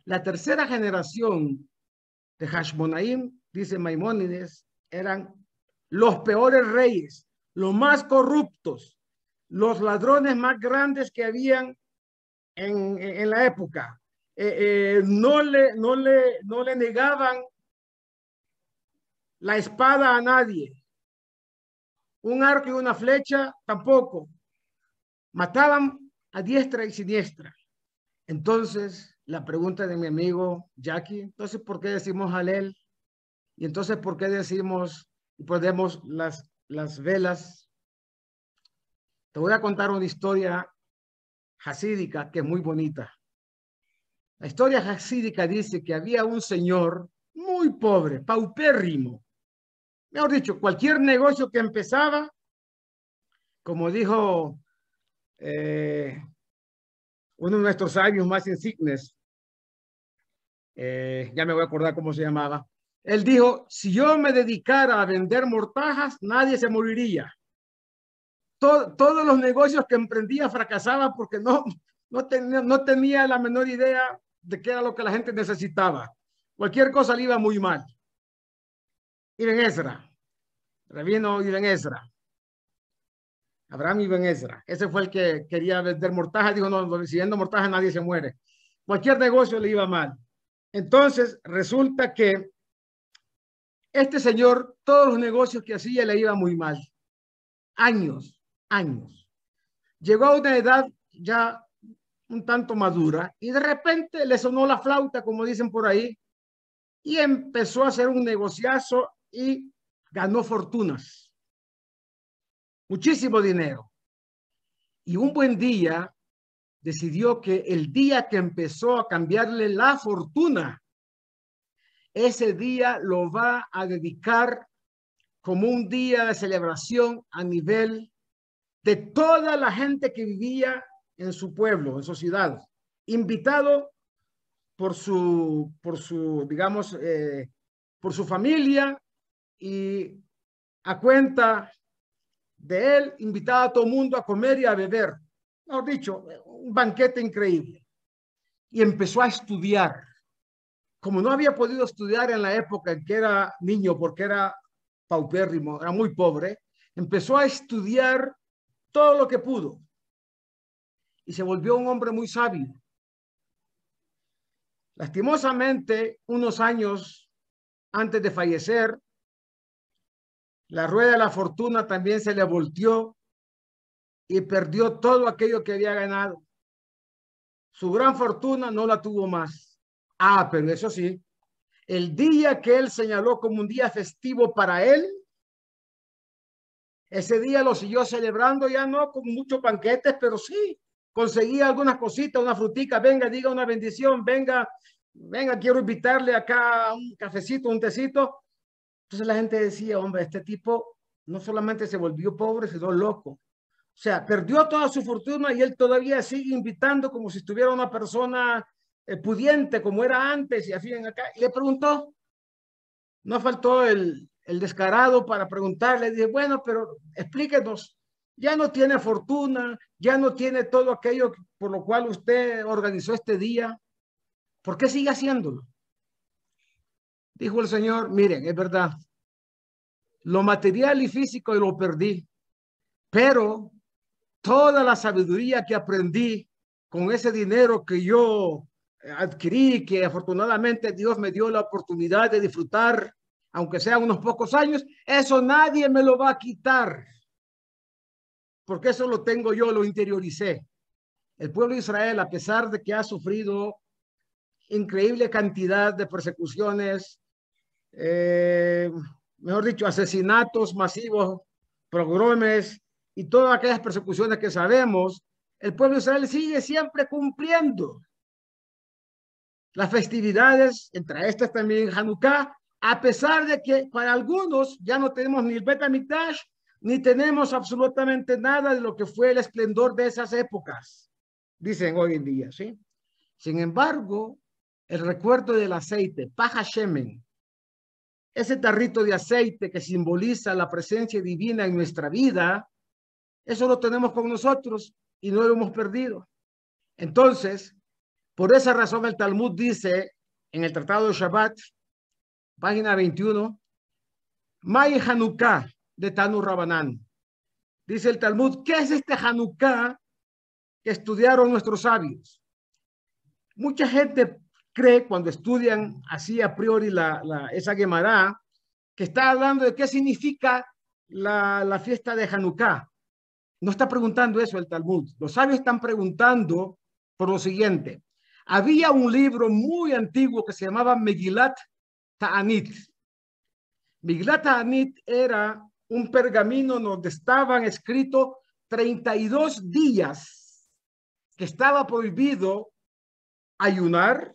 La tercera generación de Hashmonaim, dice Maimónides, eran los peores reyes, los más corruptos, los ladrones más grandes que habían en la época. No le negaban la espada a nadie, un arco y una flecha tampoco. Mataban a diestra y siniestra. Entonces, la pregunta de mi amigo Jackie, entonces, ¿por qué decimos Halel? Y entonces, ¿por qué decimos y ponemos las velas? Te voy a contar una historia hasídica que es muy bonita. La historia hasídica dice que había un señor muy pobre, paupérrimo. Mejor dicho, cualquier negocio que empezaba, como dijo uno de nuestros sabios más insignes, ya me voy a acordar cómo se llamaba. Él dijo, si yo me dedicara a vender mortajas, nadie se moriría. Todos los negocios que emprendía fracasaban porque no tenía la menor idea de qué era lo que la gente necesitaba. Cualquier cosa le iba muy mal. Ibn Ezra, Rabino Ibn Ezra, Abraham Ibn Ezra, ese fue el que quería vender mortajas. Dijo, no, si vendo mortajas nadie se muere. Cualquier negocio le iba mal. Entonces, resulta que este señor, todos los negocios que hacía le iba muy mal. Años. Llegó a una edad ya un tanto madura y de repente le sonó la flauta, como dicen por ahí, y empezó a hacer un negociazo y ganó fortunas. Muchísimo dinero. Y un buen día decidió que el día que empezó a cambiarle la fortuna, ese día lo va a dedicar como un día de celebración a nivel de toda la gente que vivía en su pueblo, en su ciudad, invitado por su digamos, por su familia y a cuenta de él, invitaba a todo el mundo a comer y a beber. Mejor dicho, un banquete increíble. Y empezó a estudiar. Como no había podido estudiar en la época en que era niño, porque era paupérrimo, era muy pobre, empezó a estudiar todo lo que pudo. Y se volvió un hombre muy sabio. Lastimosamente, unos años antes de fallecer, la rueda de la fortuna también se le volteó y perdió todo aquello que había ganado. Su gran fortuna no la tuvo más. Pero eso sí, el día que él señaló como un día festivo para él, ese día lo siguió celebrando, ya no con muchos banquetes, pero sí, conseguía algunas cositas, una frutica, venga, diga una bendición, venga, quiero invitarle acá un cafecito, un tecito. Entonces la gente decía, hombre, este tipo no solamente se volvió pobre, sino loco. O sea, perdió toda su fortuna y él todavía sigue invitando como si estuviera una persona pudiente, como era antes, y así en acá. Y le preguntó, no faltó el descarado para preguntarle, dije, bueno, pero explíquenos, ya no tiene fortuna, ya no tiene todo aquello por lo cual usted organizó este día, ¿por qué sigue haciéndolo? Dijo el Señor, miren, es verdad, lo material y físico lo perdí, pero toda la sabiduría que aprendí con ese dinero que yo adquirí, que afortunadamente Dios me dio la oportunidad de disfrutar, aunque sea unos pocos años, eso nadie me lo va a quitar, porque eso lo tengo yo, lo interioricé. El pueblo de Israel, a pesar de que ha sufrido increíble cantidad de persecuciones, mejor dicho, asesinatos masivos, pogromes y todas aquellas persecuciones que sabemos, el pueblo de Israel sigue siempre cumpliendo las festividades, entre estas también Hanukkah, a pesar de que para algunos ya no tenemos ni el Bet HaMikdash, ni tenemos absolutamente nada de lo que fue el esplendor de esas épocas, dicen hoy en día, ¿sí? Sin embargo, el recuerdo del aceite, Paja Shemen, ese tarrito de aceite que simboliza la presencia divina en nuestra vida, eso lo tenemos con nosotros y no lo hemos perdido. Entonces, por esa razón el Talmud dice en el Tratado de Shabbat página 21. May Hanukkah de Tanu Rabanán. Dice el Talmud, ¿qué es este Hanukkah que estudiaron nuestros sabios? Mucha gente cree cuando estudian así a priori esa Gemara que está hablando de qué significa la fiesta de Hanukkah. No está preguntando eso el Talmud. Los sabios están preguntando por lo siguiente. Había un libro muy antiguo que se llamaba Megilat Ta'anit. Megilat Ta'anit era un pergamino donde estaban escritos 32 días que estaba prohibido ayunar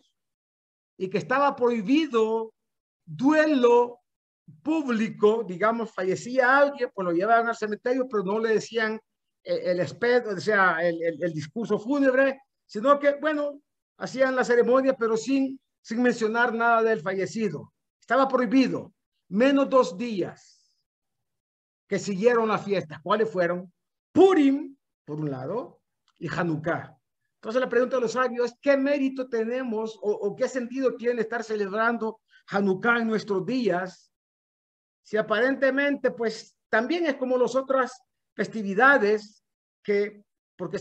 y que estaba prohibido duelo público. Digamos, fallecía alguien, pues lo llevaban al cementerio, pero no le decían el discurso fúnebre, sino que, bueno, hacían la ceremonia, pero sin mencionar nada del fallecido. Estaba prohibido. Menos 2 días que siguieron la fiesta. ¿Cuáles fueron? Purim, por un lado, y Hanukkah. Entonces la pregunta de los sabios es, ¿qué mérito tenemos o qué sentido tiene estar celebrando Hanukkah en nuestros días? Si aparentemente, pues, también es como las otras festividades porque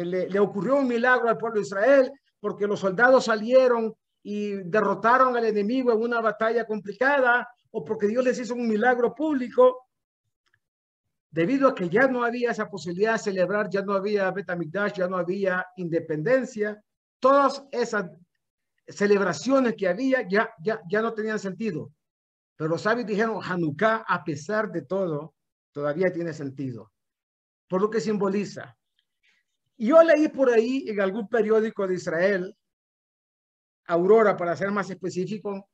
le ocurrió un milagro al pueblo de Israel, porque los soldados salieron y derrotaron al enemigo en una batalla complicada, o porque Dios les hizo un milagro público. Debido a que ya no había esa posibilidad de celebrar, ya no había Bet HaMikdash, ya no había independencia, todas esas celebraciones que había ya no tenían sentido. Pero los sabios dijeron, Hanukkah, a pesar de todo, todavía tiene sentido. Por lo que simboliza. Y yo leí por ahí en algún periódico de Israel, Aurora, para ser más específico,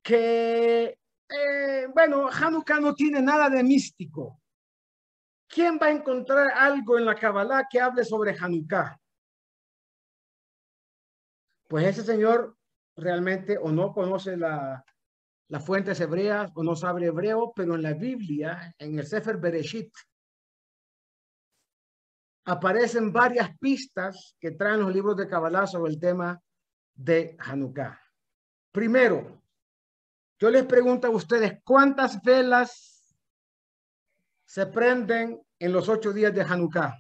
que, bueno, Hanukkah no tiene nada de místico. ¿Quién va a encontrar algo en la Kabbalah que hable sobre Hanukkah? Pues ese señor realmente o no conoce las fuentes hebreas o no sabe hebreo, pero en la Biblia, en el Sefer Bereshit, aparecen varias pistas que traen los libros de Kabbalah sobre el tema de Hanukkah. Primero, yo les pregunto a ustedes, ¿cuántas velas se prenden en los 8 días de Hanukkah?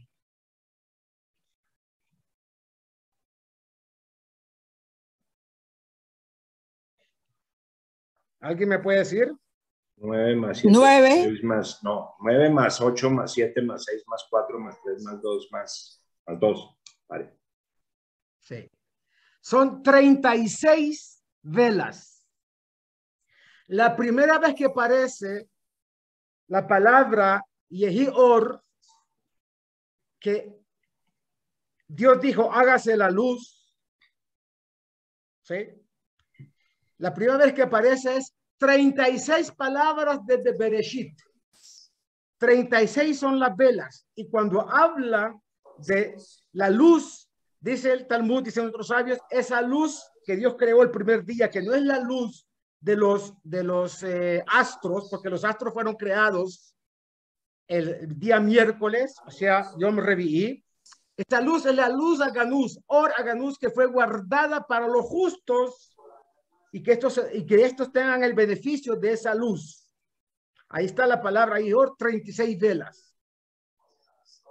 ¿Alguien me puede decir? 9 más 7 9 más, no, 9 más 8 más 7 más 6 más 4 más 3 más 2 más 2. Vale. Sí. Son 36 velas. La primera vez que aparece la palabra Yehi-Or, que Dios dijo, hágase la luz. ¿Sí? La primera vez que aparece es 36 palabras desde Bereshit. 36 son las velas. Y cuando habla de la luz, dice el Talmud, dicen otros sabios, esa luz que Dios creó el primer día, que no es la luz de los astros, porque los astros fueron creados el día miércoles, o sea, Yom Revi'i. Esta luz es la luz Aganús, Or Aganús, que fue guardada para los justos y que estos tengan el beneficio de esa luz. Ahí está la palabra ahí, Or, 36 velas.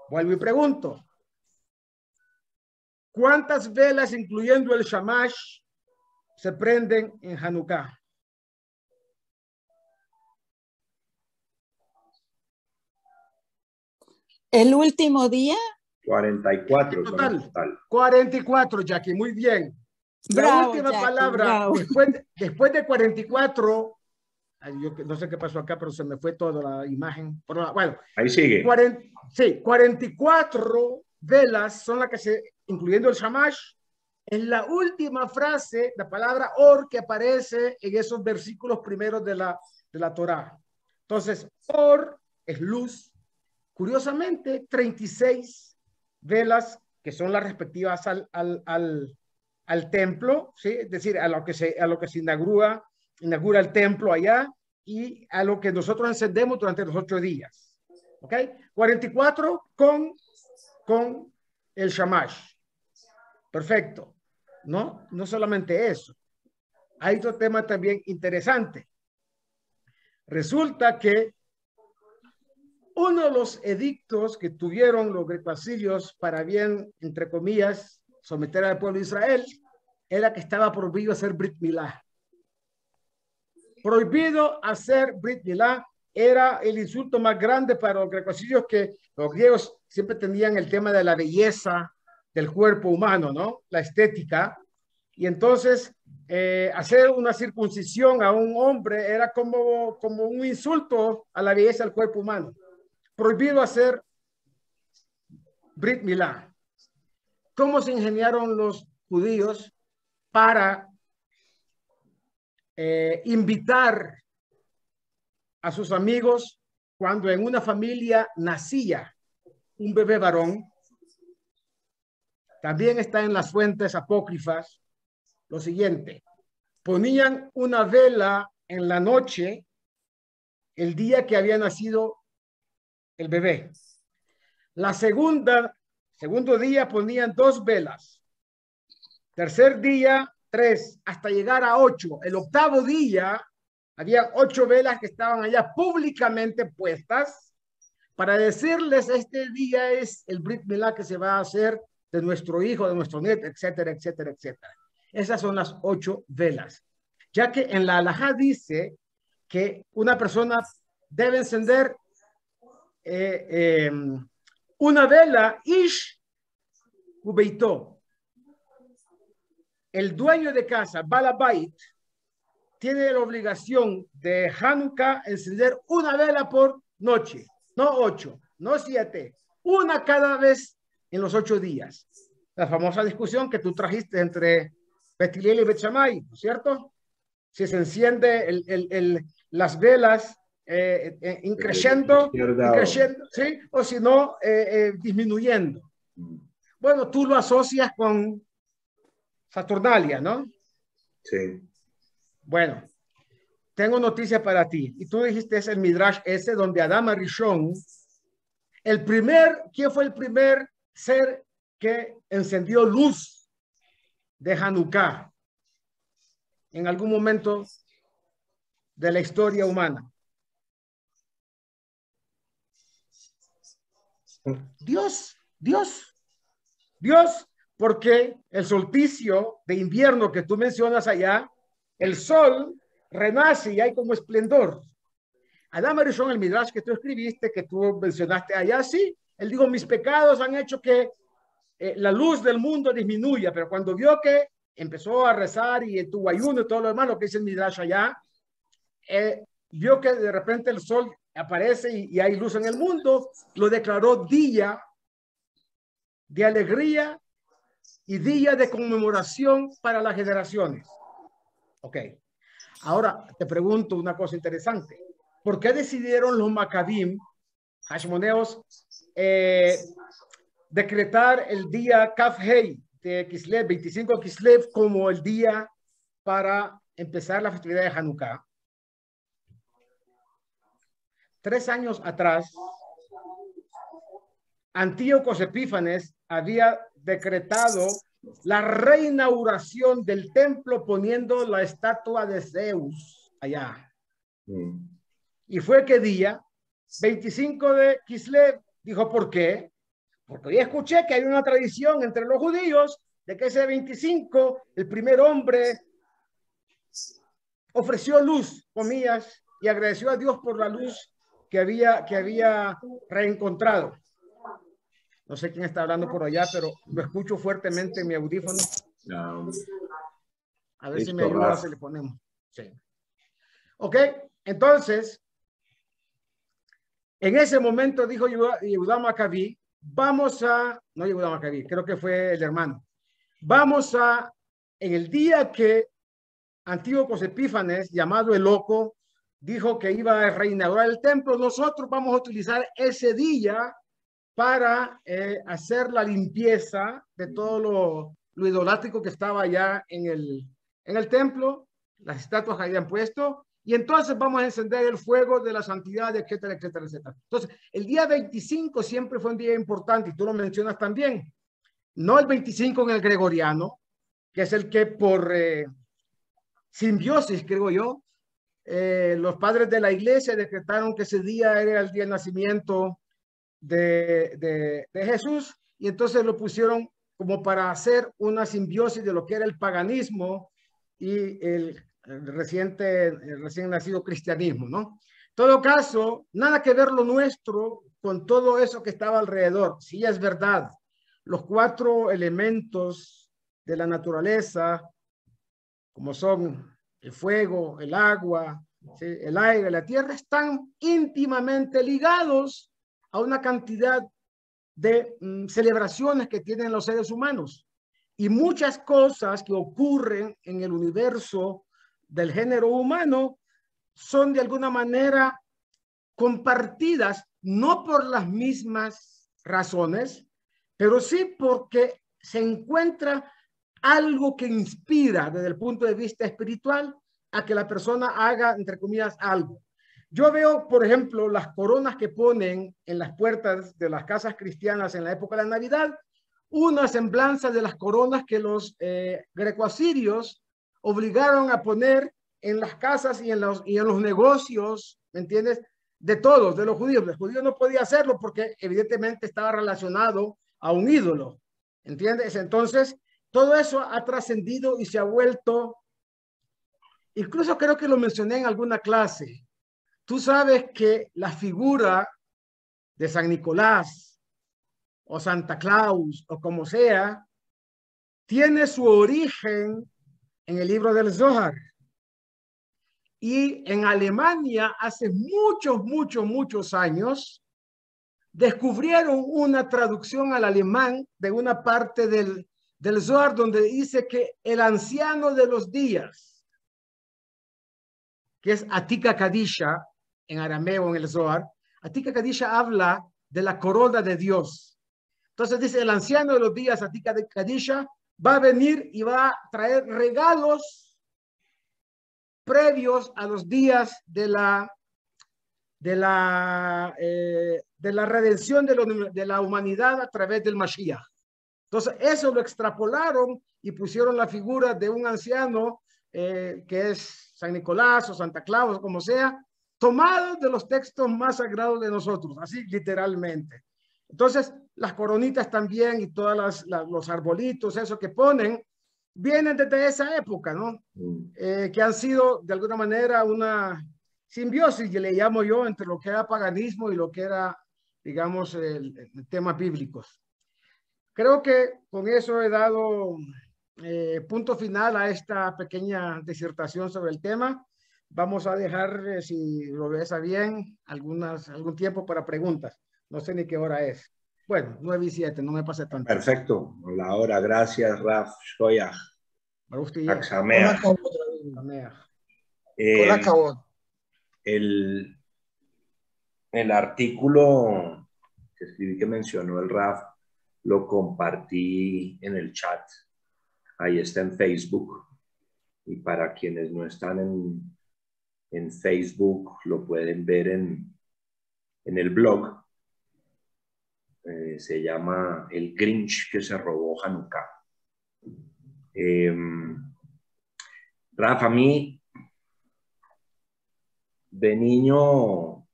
Vuelvo y pregunto, ¿cuántas velas, incluyendo el Shamash, se prenden en Hanukkah? el último día. 44. Total. 44, Jackie, muy bien. La última Jackie, palabra, después de 44, yo no sé qué pasó acá, pero se me fue toda la imagen. Pero, bueno, ahí sigue. 44 velas son las que incluyendo el Shamash, es la última frase, la palabra Or, que aparece en esos versículos primeros de la Torá. Entonces, Or es luz. Curiosamente, 36 velas que son las respectivas al templo, ¿sí? Es decir, a lo que se inaugura el templo allá y a lo que nosotros encendemos durante los 8 días. ¿Ok? 44 con el Shamash. Perfecto. No solamente eso. hay otro tema también interesante. Resulta que uno de los edictos que tuvieron los greco-asirios para bien, entre comillas, someter al pueblo de Israel, era que estaba prohibido hacer Brit Milá. Prohibido hacer Brit Milá era el insulto más grande para los greco-asirios, que los griegos siempre tenían el tema de la belleza del cuerpo humano, ¿no? La estética. Y entonces hacer una circuncisión a un hombre era como un insulto a la belleza del cuerpo humano. Prohibido hacer Brit Milá. ¿Cómo se ingeniaron los judíos para invitar a sus amigos cuando en una familia nacía un bebé varón? También está en las fuentes apócrifas lo siguiente: ponían una vela en la noche el día que había nacido el bebé. Segundo día ponían 2 velas. Tercer día, 3, hasta llegar a 8. El octavo día había 8 velas que estaban allá públicamente puestas para decirles: este día es el Brit Milá que se va a hacer de nuestro hijo, de nuestro nieto, etcétera, etcétera, etcétera. Esas son las 8 velas. Ya que en la halajá dice que una persona debe encender una vela, ish ubeitó. El dueño de casa, Balabait, tiene la obligación de Hanukkah encender una vela por noche, no 8, no 7, una cada vez en los 8 días. La famosa discusión que tú trajiste entre Bet Hillel y Bet Shammai, ¿no es cierto? Si se enciende las velas creciendo, ¿sí? O si no, disminuyendo. Bueno, tú lo asocias con Saturnalia, ¿no? Sí. Bueno, tengo noticia para ti. Y tú dijiste es el Midrash ese donde Adam Arishon, ¿quién fue el primer ser que encendió luz de Hanukkah en algún momento de la historia humana? Dios, porque el solsticio de invierno que tú mencionas allá, el sol renace y hay como esplendor. Adam Arishon, el Midrash que tú escribiste, que tú mencionaste allá, sí, él dijo: mis pecados han hecho que la luz del mundo disminuya, pero cuando vio que empezó a rezar y tuvo ayuno y todo lo demás, lo que dice el Midrash allá, vio que de repente el sol aparece y hay luz en el mundo, lo declaró día de alegría y día de conmemoración para las generaciones. Ok. Ahora te pregunto una cosa interesante. ¿Por qué decidieron los Maccabim, hashmoneos, decretar el día Kaf Hei de Kislev, 25 Kislev, como el día para empezar la festividad de Hanukkah? 3 años atrás, Antíoco Epífanes había decretado la reinauguración del templo poniendo la estatua de Zeus allá. ¿Y fue qué día? 25 de Kislev. Dijo: ¿por qué? Porque hoy escuché que hay una tradición entre los judíos de que ese 25, el primer hombre ofreció luz, comillas, y agradeció a Dios por la luz que había reencontrado. No sé quién está hablando por allá, pero lo escucho fuertemente en mi audífono. A ver si me ayuda, si le ponemos. Sí. Ok, entonces, en ese momento dijo Yehudá Maccabi, no Yehudá Maccabi, creo que fue el hermano, en el día que Antíoco Epífanes, llamado el Loco, dijo que iba a reinaugurar el templo, nosotros vamos a utilizar ese día para hacer la limpieza de todo lo idolátrico que estaba allá en el templo, las estatuas que habían puesto, y entonces vamos a encender el fuego de la santidad, etcétera, etcétera, etcétera. Entonces, el día 25 siempre fue un día importante, y tú lo mencionas también. No el 25 en el gregoriano, que es el que por simbiosis, creo yo. Los padres de la iglesia decretaron que ese día era el día de nacimiento de Jesús, y entonces lo pusieron como para hacer una simbiosis de lo que era el paganismo y el recién nacido cristianismo, ¿no? En todo caso, nada que ver lo nuestro con todo eso que estaba alrededor. Sí, es verdad, los 4 elementos de la naturaleza, como son el fuego, el agua, ¿sí?, el aire, la tierra, están íntimamente ligados a una cantidad de celebraciones que tienen los seres humanos. Y muchas cosas que ocurren en el universo del género humano son de alguna manera compartidas, no por las mismas razones, pero sí porque se encuentra algo que inspira desde el punto de vista espiritual a que la persona haga, entre comillas, algo. Yo veo, por ejemplo, las coronas que ponen en las puertas de las casas cristianas en la época de la Navidad, una semblanza de las coronas que los grecoasirios obligaron a poner en las casas y en los negocios, ¿me entiendes?, de todos, de los judíos. Los judíos no podían hacerlo porque evidentemente estaba relacionado a un ídolo, ¿entiendes? Entonces, todo eso ha trascendido y se ha vuelto, incluso creo que lo mencioné en alguna clase. Tú sabes que la figura de San Nicolás o Santa Claus o como sea, tiene su origen en el libro del Zohar. Y en Alemania, hace muchos años, descubrieron una traducción al alemán de una parte del Zohar donde dice que el anciano de los días, que es Atika Kadisha, en arameo en el Zohar, Atika Kadisha habla de la corona de Dios. Entonces dice, el anciano de los días, Atika Kadisha, va a venir y va a traer regalos previos a los días de la redención de la humanidad a través del Mashiach. Entonces eso lo extrapolaron y pusieron la figura de un anciano que es San Nicolás o Santa Claus, como sea, tomado de los textos más sagrados de nosotros, así literalmente. Entonces las coronitas también y todas los arbolitos, eso que ponen, vienen desde esa época, ¿no? Que han sido de alguna manera una simbiosis, que le llamo yo, entre lo que era paganismo y lo que era, digamos, el temas bíblicos. Creo que con eso he dado punto final a esta pequeña disertación sobre el tema. Vamos a dejar, si lo ves a bien, algún tiempo para preguntas. No sé ni qué hora es. Bueno, 9:07, no me pasé tanto. Perfecto, la hora. Gracias, Raf Shoyah. Sameach. El artículo que escribí que mencionó el Raf lo compartí en el chat. Ahí está en Facebook. Y para quienes no están en Facebook, lo pueden ver en el blog. Se llama El Grinch que se robó Hanukkah. Rafa, a mí de niño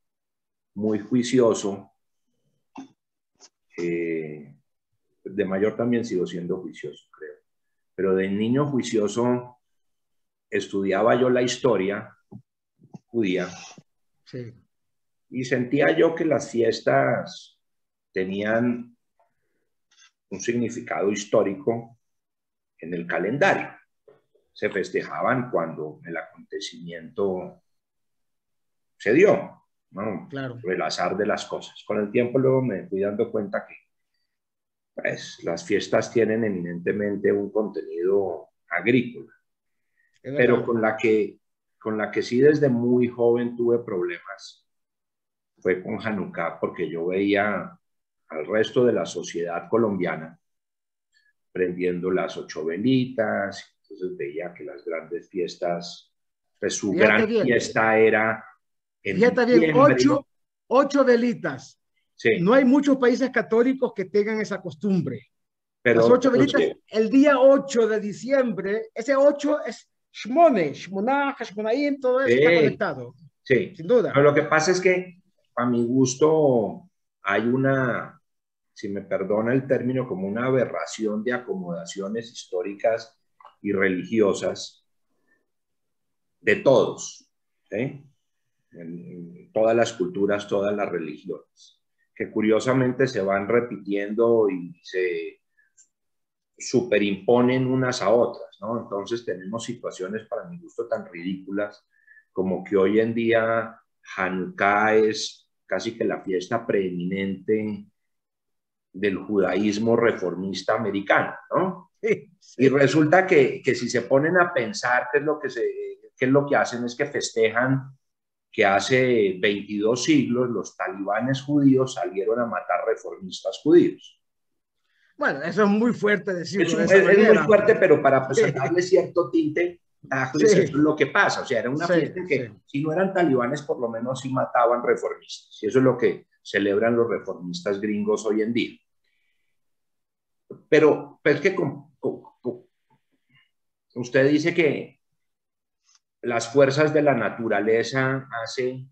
muy juicioso, de mayor también sigo siendo juicioso, creo, pero de niño juicioso estudiaba yo la historia judía. Sí. Y sentía yo que las fiestas tenían un significado histórico en el calendario. Se festejaban cuando el acontecimiento se dio, ¿no? Claro. Por el azar de las cosas. Con el tiempo luego me fui dando cuenta que pues, las fiestas tienen eminentemente un contenido agrícola, pero con la que sí desde muy joven tuve problemas fue con Hanukkah, porque yo veía al resto de la sociedad colombiana prendiendo las 8 velitas, entonces veía que las grandes fiestas, pues su gran fiesta era en diciembre. 8 velitas. Sí. No hay muchos países católicos que tengan esa costumbre. Pero, las 8 velitas, el día 8 de diciembre, ese 8 es Shmona, Hashmonaim, todo eso está conectado. Sí, sin duda. Pero lo que pasa es que, a mi gusto, hay una, si me perdona el término, como una aberración de acomodaciones históricas y religiosas de todos, ¿sí? En todas las culturas, todas las religiones, que curiosamente se van repitiendo y se superimponen unas a otras, ¿no? Entonces tenemos situaciones para mi gusto tan ridículas como que hoy en día Hanukkah es casi que la fiesta preeminente del judaísmo reformista americano, ¿no? Sí, Y resulta que si se ponen a pensar qué es lo que hacen es que festejan que hace 22 siglos los talibanes judíos salieron a matar reformistas judíos. Bueno, eso es muy fuerte decirlo de esa Es muy manera. fuerte, pero para pues, darle cierto tinte, eso es lo que pasa. O sea, era una fiesta en que si no eran talibanes, por lo menos sí mataban reformistas. Y eso es lo que celebran los reformistas gringos hoy en día. Pero es que usted dice que las fuerzas de la naturaleza hacen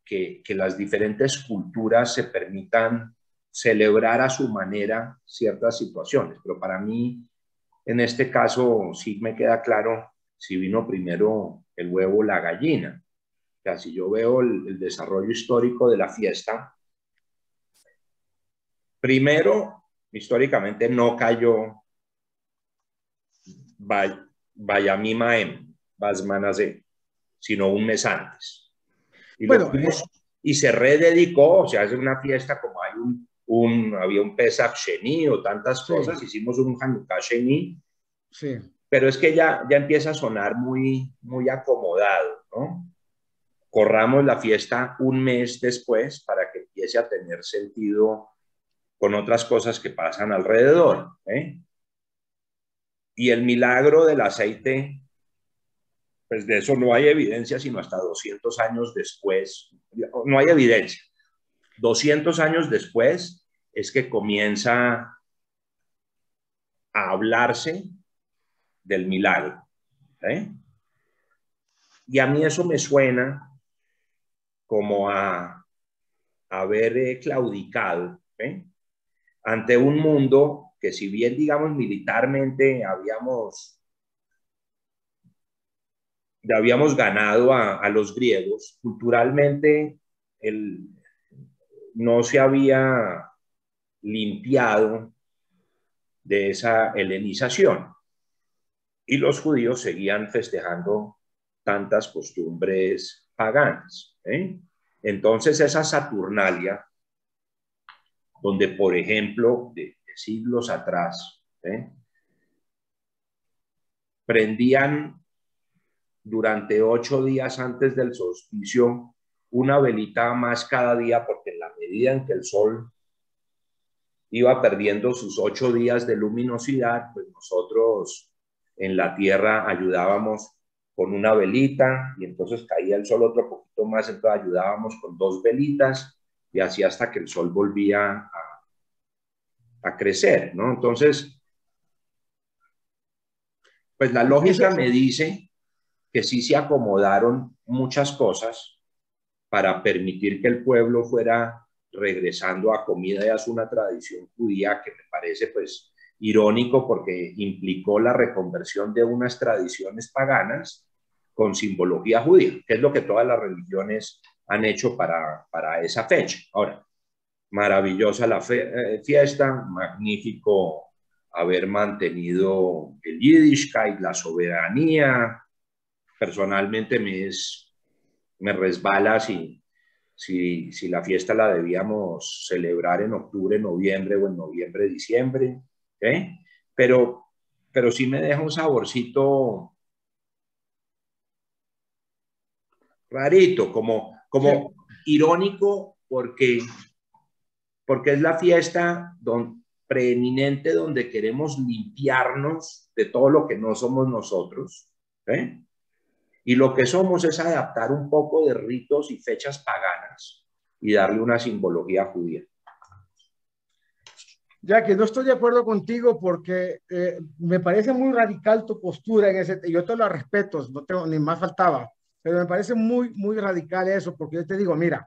que las diferentes culturas se permitan celebrar a su manera ciertas situaciones. Pero para mí, en este caso, sí me queda claro si vino primero el huevo o la gallina. O sea, si yo veo el desarrollo histórico de la fiesta, primero, históricamente no cayó Bayamimaem, Basmanase, sino un mes antes. Y bueno, y se rededicó, o sea, es una fiesta como hay había un Pesach Sheni o tantas cosas, hicimos un Hanukkah Sheni, pero es que ya empieza a sonar muy, muy acomodado, ¿no? Corramos la fiesta un mes después para que empiece a tener sentido con otras cosas que pasan alrededor, ¿eh? Y el milagro del aceite, pues de eso no hay evidencia sino hasta 200 años después. No hay evidencia. 200 años después es que comienza a hablarse del milagro, ¿eh? Y a mí eso me suena como a haber claudicado, ¿eh? Ante un mundo que, si bien, digamos, militarmente habíamos ganado a los griegos, culturalmente no se había limpiado de esa helenización. Y los judíos seguían festejando tantas costumbres paganas, ¿eh? Entonces esa Saturnalia, donde por ejemplo de siglos atrás, ¿eh?, prendían durante 8 días antes del solsticio una velita más cada día, porque en la medida en que el sol iba perdiendo sus 8 días de luminosidad, pues nosotros en la tierra ayudábamos con una velita y entonces caía el sol otro poquito más, entonces ayudábamos con 2 velitas y así hasta que el sol volvía a crecer, ¿no? Entonces, pues la lógica me dice que sí se acomodaron muchas cosas para permitir que el pueblo fuera regresando a comida y a una tradición judía que me parece pues irónico porque implicó la reconversión de unas tradiciones paganas con simbología judía, que es lo que todas las religiones han hecho para esa fecha. Ahora, maravillosa la fiesta, magnífico haber mantenido el Yiddishkeit, la soberanía. Personalmente me resbala si la fiesta la debíamos celebrar en octubre, noviembre o en noviembre, diciembre, ¿eh? Pero sí me deja un saborcito rarito, como irónico, porque es la fiesta preeminente donde queremos limpiarnos de todo lo que no somos nosotros, ¿eh? Y lo que somos es adaptar un poco de ritos y fechas paganas y darle una simbología judía. Ya que no estoy de acuerdo contigo porque me parece muy radical tu postura en ese, yo te lo respeto, no tengo ni más faltaba, pero me parece muy radical eso, porque yo te digo, mira,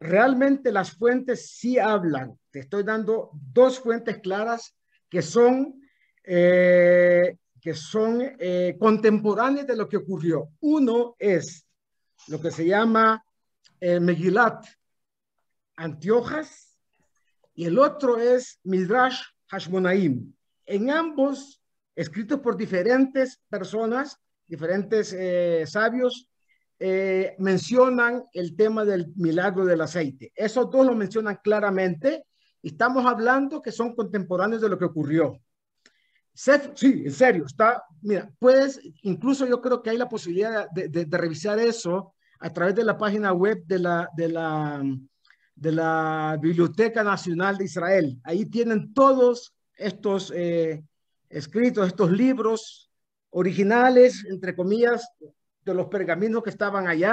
realmente las fuentes sí hablan. Te estoy dando dos fuentes claras que son, contemporáneas de lo que ocurrió. Uno es lo que se llama Megilat Antiojas y el otro es Midrash Hashmonaim. En ambos, escritos por diferentes personas, diferentes sabios, mencionan el tema del milagro del aceite. Esos dos lo mencionan claramente. Estamos hablando que son contemporáneos de lo que ocurrió. Sí, en serio, está, mira, puedes, incluso yo creo que hay la posibilidad de revisar eso a través de la página web de la Biblioteca Nacional de Israel. Ahí tienen todos estos escritos, estos libros originales, entre comillas, de los pergaminos que estaban allá,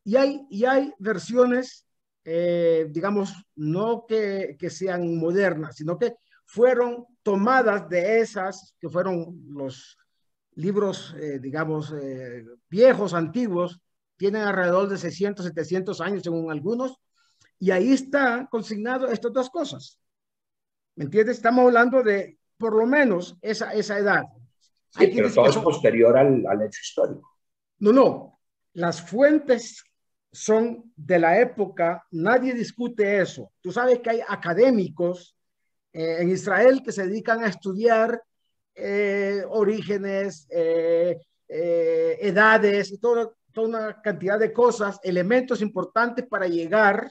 y hay versiones, digamos, no que sean modernas, sino que fueron tomadas de esas, que fueron los libros, digamos, viejos, antiguos, tienen alrededor de 600, 700 años según algunos, y ahí está consignado estas dos cosas. ¿Me entiendes? Estamos hablando de por lo menos esa edad. Sí, pero todo es posterior al hecho histórico. No. Las fuentes son de la época, nadie discute eso. Tú sabes que hay académicos en Israel que se dedican a estudiar orígenes, edades y toda una cantidad de cosas, elementos importantes para llegar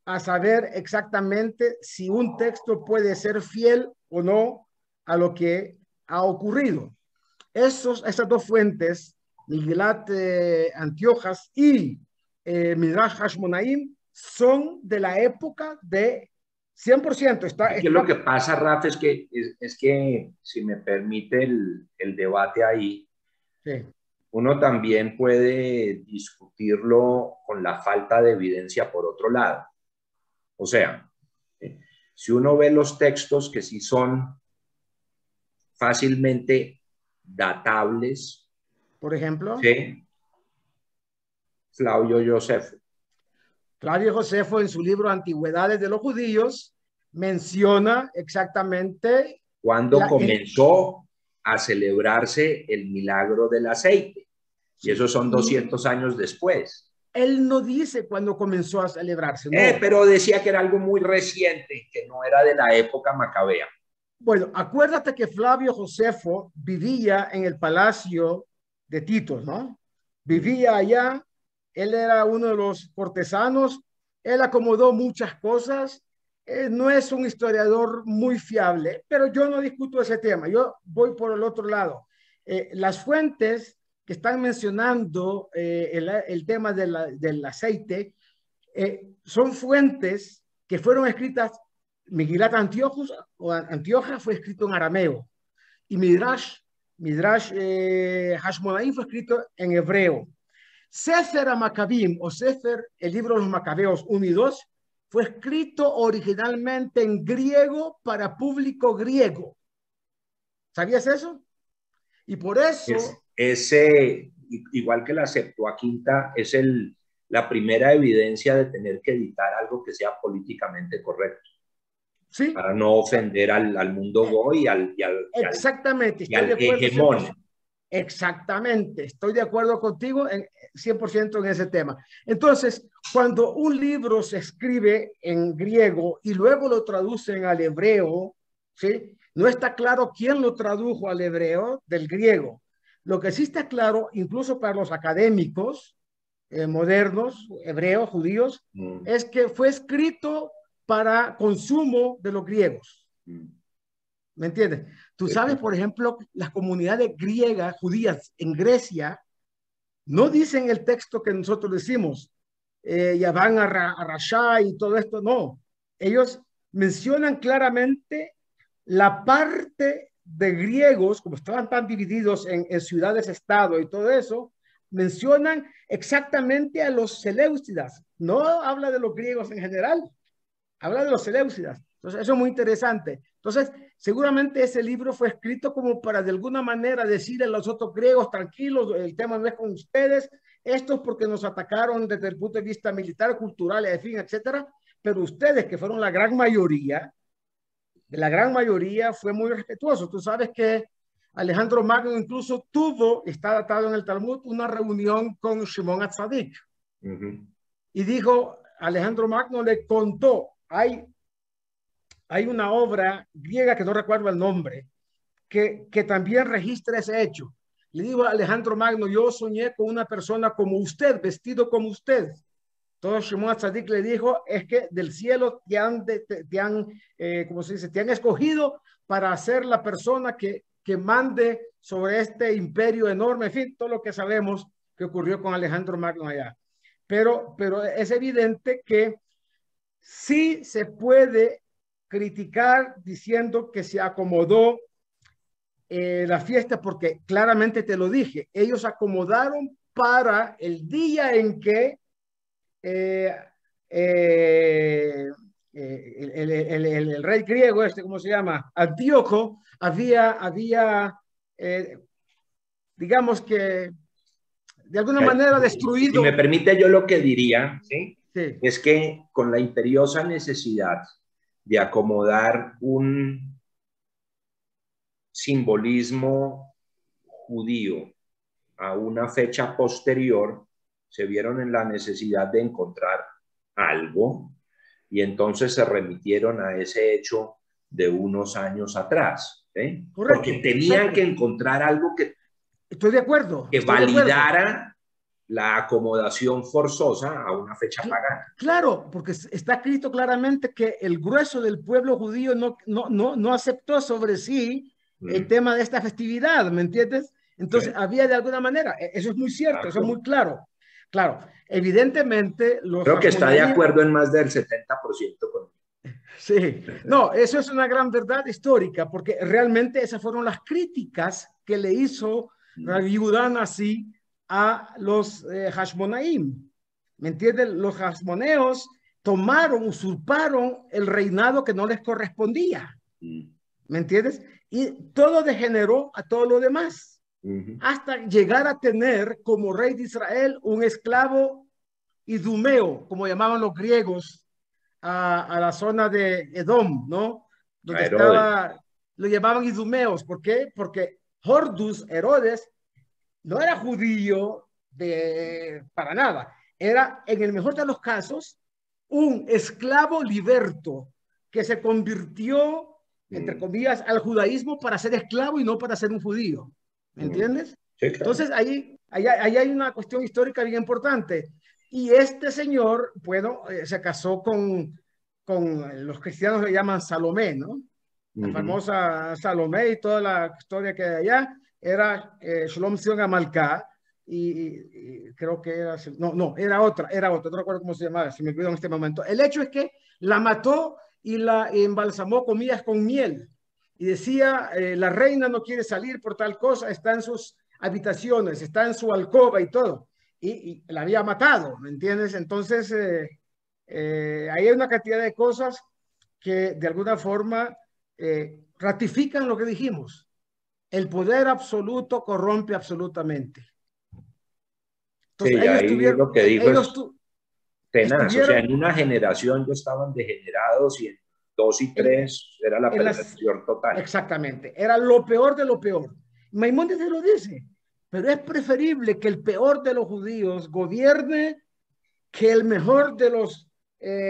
a saber exactamente si un texto puede ser fiel o no a lo que ha ocurrido. Esas dos fuentes, Migilat Antiojas y Midrash Hashmonaim, son de la época de 100%. Lo que pasa, Rafa, es que si me permite el debate ahí, sí, uno también puede discutirlo con la falta de evidencia por otro lado. O sea, si uno ve los textos que sí son fácilmente datables, por ejemplo, ¿sí? Flavio Josefo en su libro Antigüedades de los Judíos menciona exactamente cuándo comenzó a celebrarse el milagro del aceite. Y esos son 200 años después. Él no dice cuándo comenzó a celebrarse. No. Pero decía que era algo muy reciente, que no era de la época macabea. Bueno, acuérdate que Flavio Josefo vivía en el palacio de Tito, ¿no? Vivía allá, él era uno de los cortesanos, él acomodó muchas cosas, no es un historiador muy fiable, pero yo no discuto ese tema, yo voy por el otro lado. Las fuentes que están mencionando el tema del aceite son fuentes que fueron escritas. Megilat Antiojas fue escrito en arameo y Midrash Hashmonaim fue escrito en hebreo. Sefer HaMaccabim o Sefer, el libro de los Macabeos 1 y 2, fue escrito originalmente en griego para público griego. ¿Sabías eso? Y por eso... igual que la Septuaginta, es la primera evidencia de tener que editar algo que sea políticamente correcto. ¿Sí? Para no ofender al mundo goy exactamente, y al hegemón. Exactamente, estoy de acuerdo contigo 100% en ese tema. Entonces, cuando un libro se escribe en griego y luego lo traducen al hebreo, ¿sí? No está claro quién lo tradujo al hebreo del griego. Lo que sí está claro, incluso para los académicos modernos, hebreos, judíos, es que fue escrito para consumo de los griegos. ¿Me entiendes? Tú sabes, por ejemplo, las comunidades griegas, judías en Grecia, no dicen el texto que nosotros decimos, ya van a Rasha y todo esto, no. Ellos mencionan claramente la parte de griegos, como estaban tan divididos en ciudades-estado y todo eso, mencionan exactamente a los seleucidas. No habla de los griegos en general, habla de los seleucidas. Entonces, eso es muy interesante. Entonces, seguramente ese libro fue escrito como para de alguna manera decirle a los otros griegos, tranquilos, el tema no es con ustedes, esto es porque nos atacaron desde el punto de vista militar, cultural, en fin, etcétera. Pero ustedes, que fueron la gran mayoría fue muy respetuoso. Tú sabes que Alejandro Magno incluso tuvo, está datado en el Talmud, una reunión con Shimon HaTzadik. Y dijo, Alejandro Magno le contó, hay una obra griega que no recuerdo el nombre, que también registra ese hecho. Le dijo a Alejandro Magno, yo soñé con una persona como usted, vestido como usted. Todo Shimon HaTzadik le dijo, es que del cielo te han ¿cómo se dice? Te han escogido para ser la persona que mande sobre este imperio enorme, en fin, todo lo que sabemos que ocurrió con Alejandro Magno allá. Pero es evidente que sí se puede criticar diciendo que se acomodó la fiesta, porque claramente te lo dije, ellos acomodaron para el día en que el rey griego, ¿cómo se llama? Antíoco, había digamos que de alguna manera destruido. Si me permite, yo lo que diría, ¿sí? Sí. Es que con la imperiosa necesidad de acomodar un simbolismo judío a una fecha posterior, se vieron en la necesidad de encontrar algo y entonces se remitieron a ese hecho de unos años atrás, ¿eh? Correcto, porque tenían exacto. que encontrar algo que, estoy de acuerdo, que estoy validara de acuerdo. La acomodación forzosa a una fecha pagana. Claro, porque está escrito claramente que el grueso del pueblo judío no aceptó sobre sí el tema de esta festividad, ¿me entiendes? Entonces, había de alguna manera, eso es muy cierto, eso es muy claro. Claro, evidentemente los creo que está de Hashmonaim, acuerdo en más del 70% conmigo. Sí, no, eso es una gran verdad histórica, porque realmente esas fueron las críticas que le hizo Rabbi Yehuda Nasi a los Hashmonaim. ¿Me entiendes? Los hashmoneos tomaron, usurparon el reinado que no les correspondía. ¿Me entiendes? Y todo degeneró a todo lo demás, hasta llegar a tener como rey de Israel un esclavo idumeo, como llamaban los griegos, a la zona de Edom, ¿no? Donde estaba, lo llamaban idumeos. ¿Por qué? Porque Hordus, Herodes, no era judío para nada. Era, en el mejor de los casos, un esclavo liberto que se convirtió, entre comillas, al judaísmo para ser esclavo y no para ser un judío. ¿Me entiendes? Sí, claro. Entonces, ahí hay una cuestión histórica bien importante. Y este señor, bueno, se casó con los cristianos le llaman Salomé, ¿no? La famosa Salomé y toda la historia que hay allá era Shalom Zion Amalcá, y creo que era, no, era otra, no recuerdo cómo se llamaba, se me olvidó en este momento. El hecho es que la mató y la embalsamó, comillas, con miel. Y decía, la reina no quiere salir por tal cosa, está en sus habitaciones, está en su alcoba y todo. Y la había matado, ¿me entiendes? Entonces, ahí hay una cantidad de cosas que de alguna forma ratifican lo que dijimos. El poder absoluto corrompe absolutamente. Entonces, sí, ellos ahí tuvieron, lo que dijo es tenaz. O sea, en una generación ya estaban degenerados y en 2 y 3 era la perversión total. Exactamente, era lo peor de lo peor. Maimónides lo dice, pero es preferible que el peor de los judíos gobierne que el mejor de los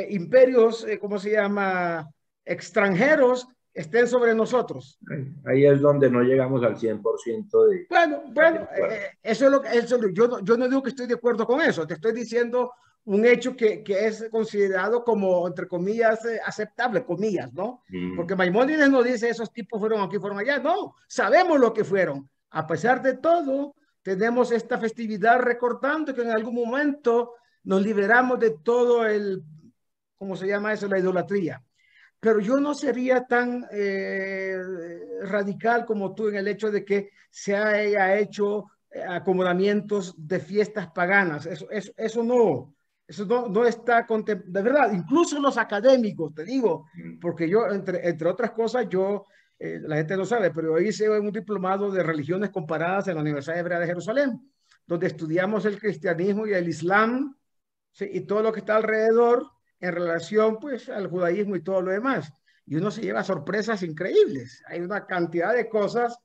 imperios, ¿cómo se llama?, extranjeros, estén sobre nosotros. Ahí es donde no llegamos al 100% de... Bueno, eso es lo que... Yo no digo que estoy de acuerdo con eso, te estoy diciendo un hecho que es considerado como, entre comillas, aceptable, comillas, ¿no? Porque Maimónides no dice esos tipos fueron aquí, fueron allá, no, sabemos lo que fueron. A pesar de todo, tenemos esta festividad recordando que en algún momento nos liberamos de todo el, ¿cómo se llama eso?, la idolatría. Pero yo no sería tan radical como tú en el hecho de que se haya hecho acomodamientos de fiestas paganas. Eso no. Eso no está contemplado, de verdad, incluso los académicos, te digo, porque yo, entre otras cosas, la gente no sabe, pero yo hice un diplomado de religiones comparadas en la Universidad Hebrea de Jerusalén, donde estudiamos el cristianismo y el islam, ¿sí? Y todo lo que está alrededor en relación, pues, al judaísmo y todo lo demás. Y uno se lleva sorpresas increíbles. Hay una cantidad de cosas.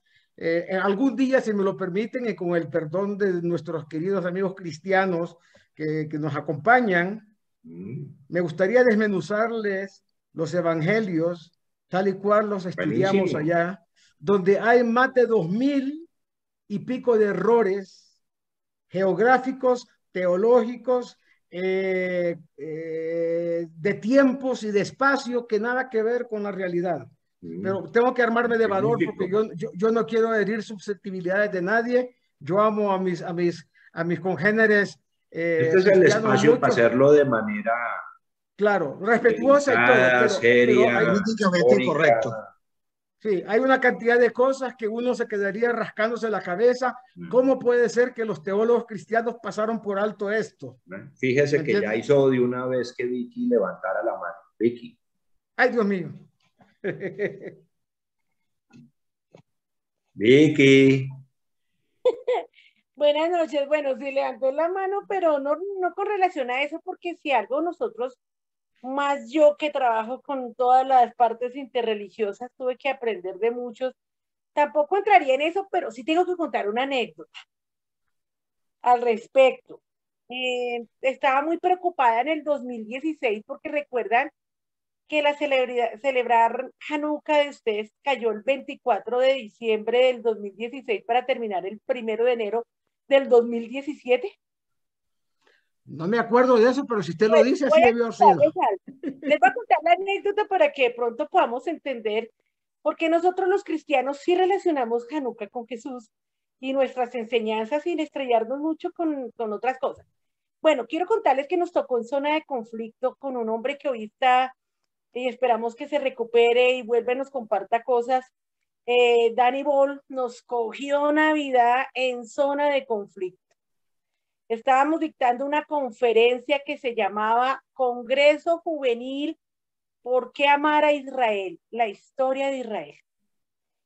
Algún día, si me lo permiten, y con el perdón de nuestros queridos amigos cristianos que nos acompañan, me gustaría desmenuzarles los evangelios tal y cual los estudiamos Buenísimo. allá, donde hay más de 2000 y pico de errores geográficos, teológicos, de tiempos y de espacio que nada que ver con la realidad. Pero tengo que armarme de valor porque yo no quiero herir susceptibilidades de nadie. Yo amo a mis congéneres Este es el cristianos espacio mucho. para hacerlo de manera Claro, respetuosa y todo, pero seria, hay, políticamente incorrecto. sí, hay una cantidad de cosas que uno se quedaría rascándose la cabeza. ¿Cómo puede ser que los teólogos cristianos pasaron por alto esto? Fíjese que ya hizo de una vez que Vicky levantara la mano. Vicky. Ay, Dios mío. Vicky. Buenas noches. Bueno, sí levantó la mano, pero no con relación a eso, porque si algo nosotros, más yo que trabajo con todas las partes interreligiosas, tuve que aprender de muchos. Tampoco entraría en eso, pero sí tengo que contar una anécdota al respecto. Estaba muy preocupada en el 2016 porque recuerdan que celebrar Hanukkah de ustedes cayó el 24 de diciembre del 2016 para terminar el 1 de enero del 2017. No me acuerdo de eso, pero si usted lo dice, así debió haber sido. Les voy a contar la anécdota para que de pronto podamos entender por qué nosotros los cristianos sí relacionamos Hanukkah con Jesús y nuestras enseñanzas sin estrellarnos mucho con otras cosas. Bueno, quiero contarles que nos tocó en zona de conflicto con un hombre que hoy está y esperamos que se recupere y vuelva y nos comparta cosas. Danny Ball nos cogió Navidad en zona de conflicto. Estábamos dictando una conferencia que se llamaba Congreso Juvenil ¿Por qué amar a Israel? La historia de Israel.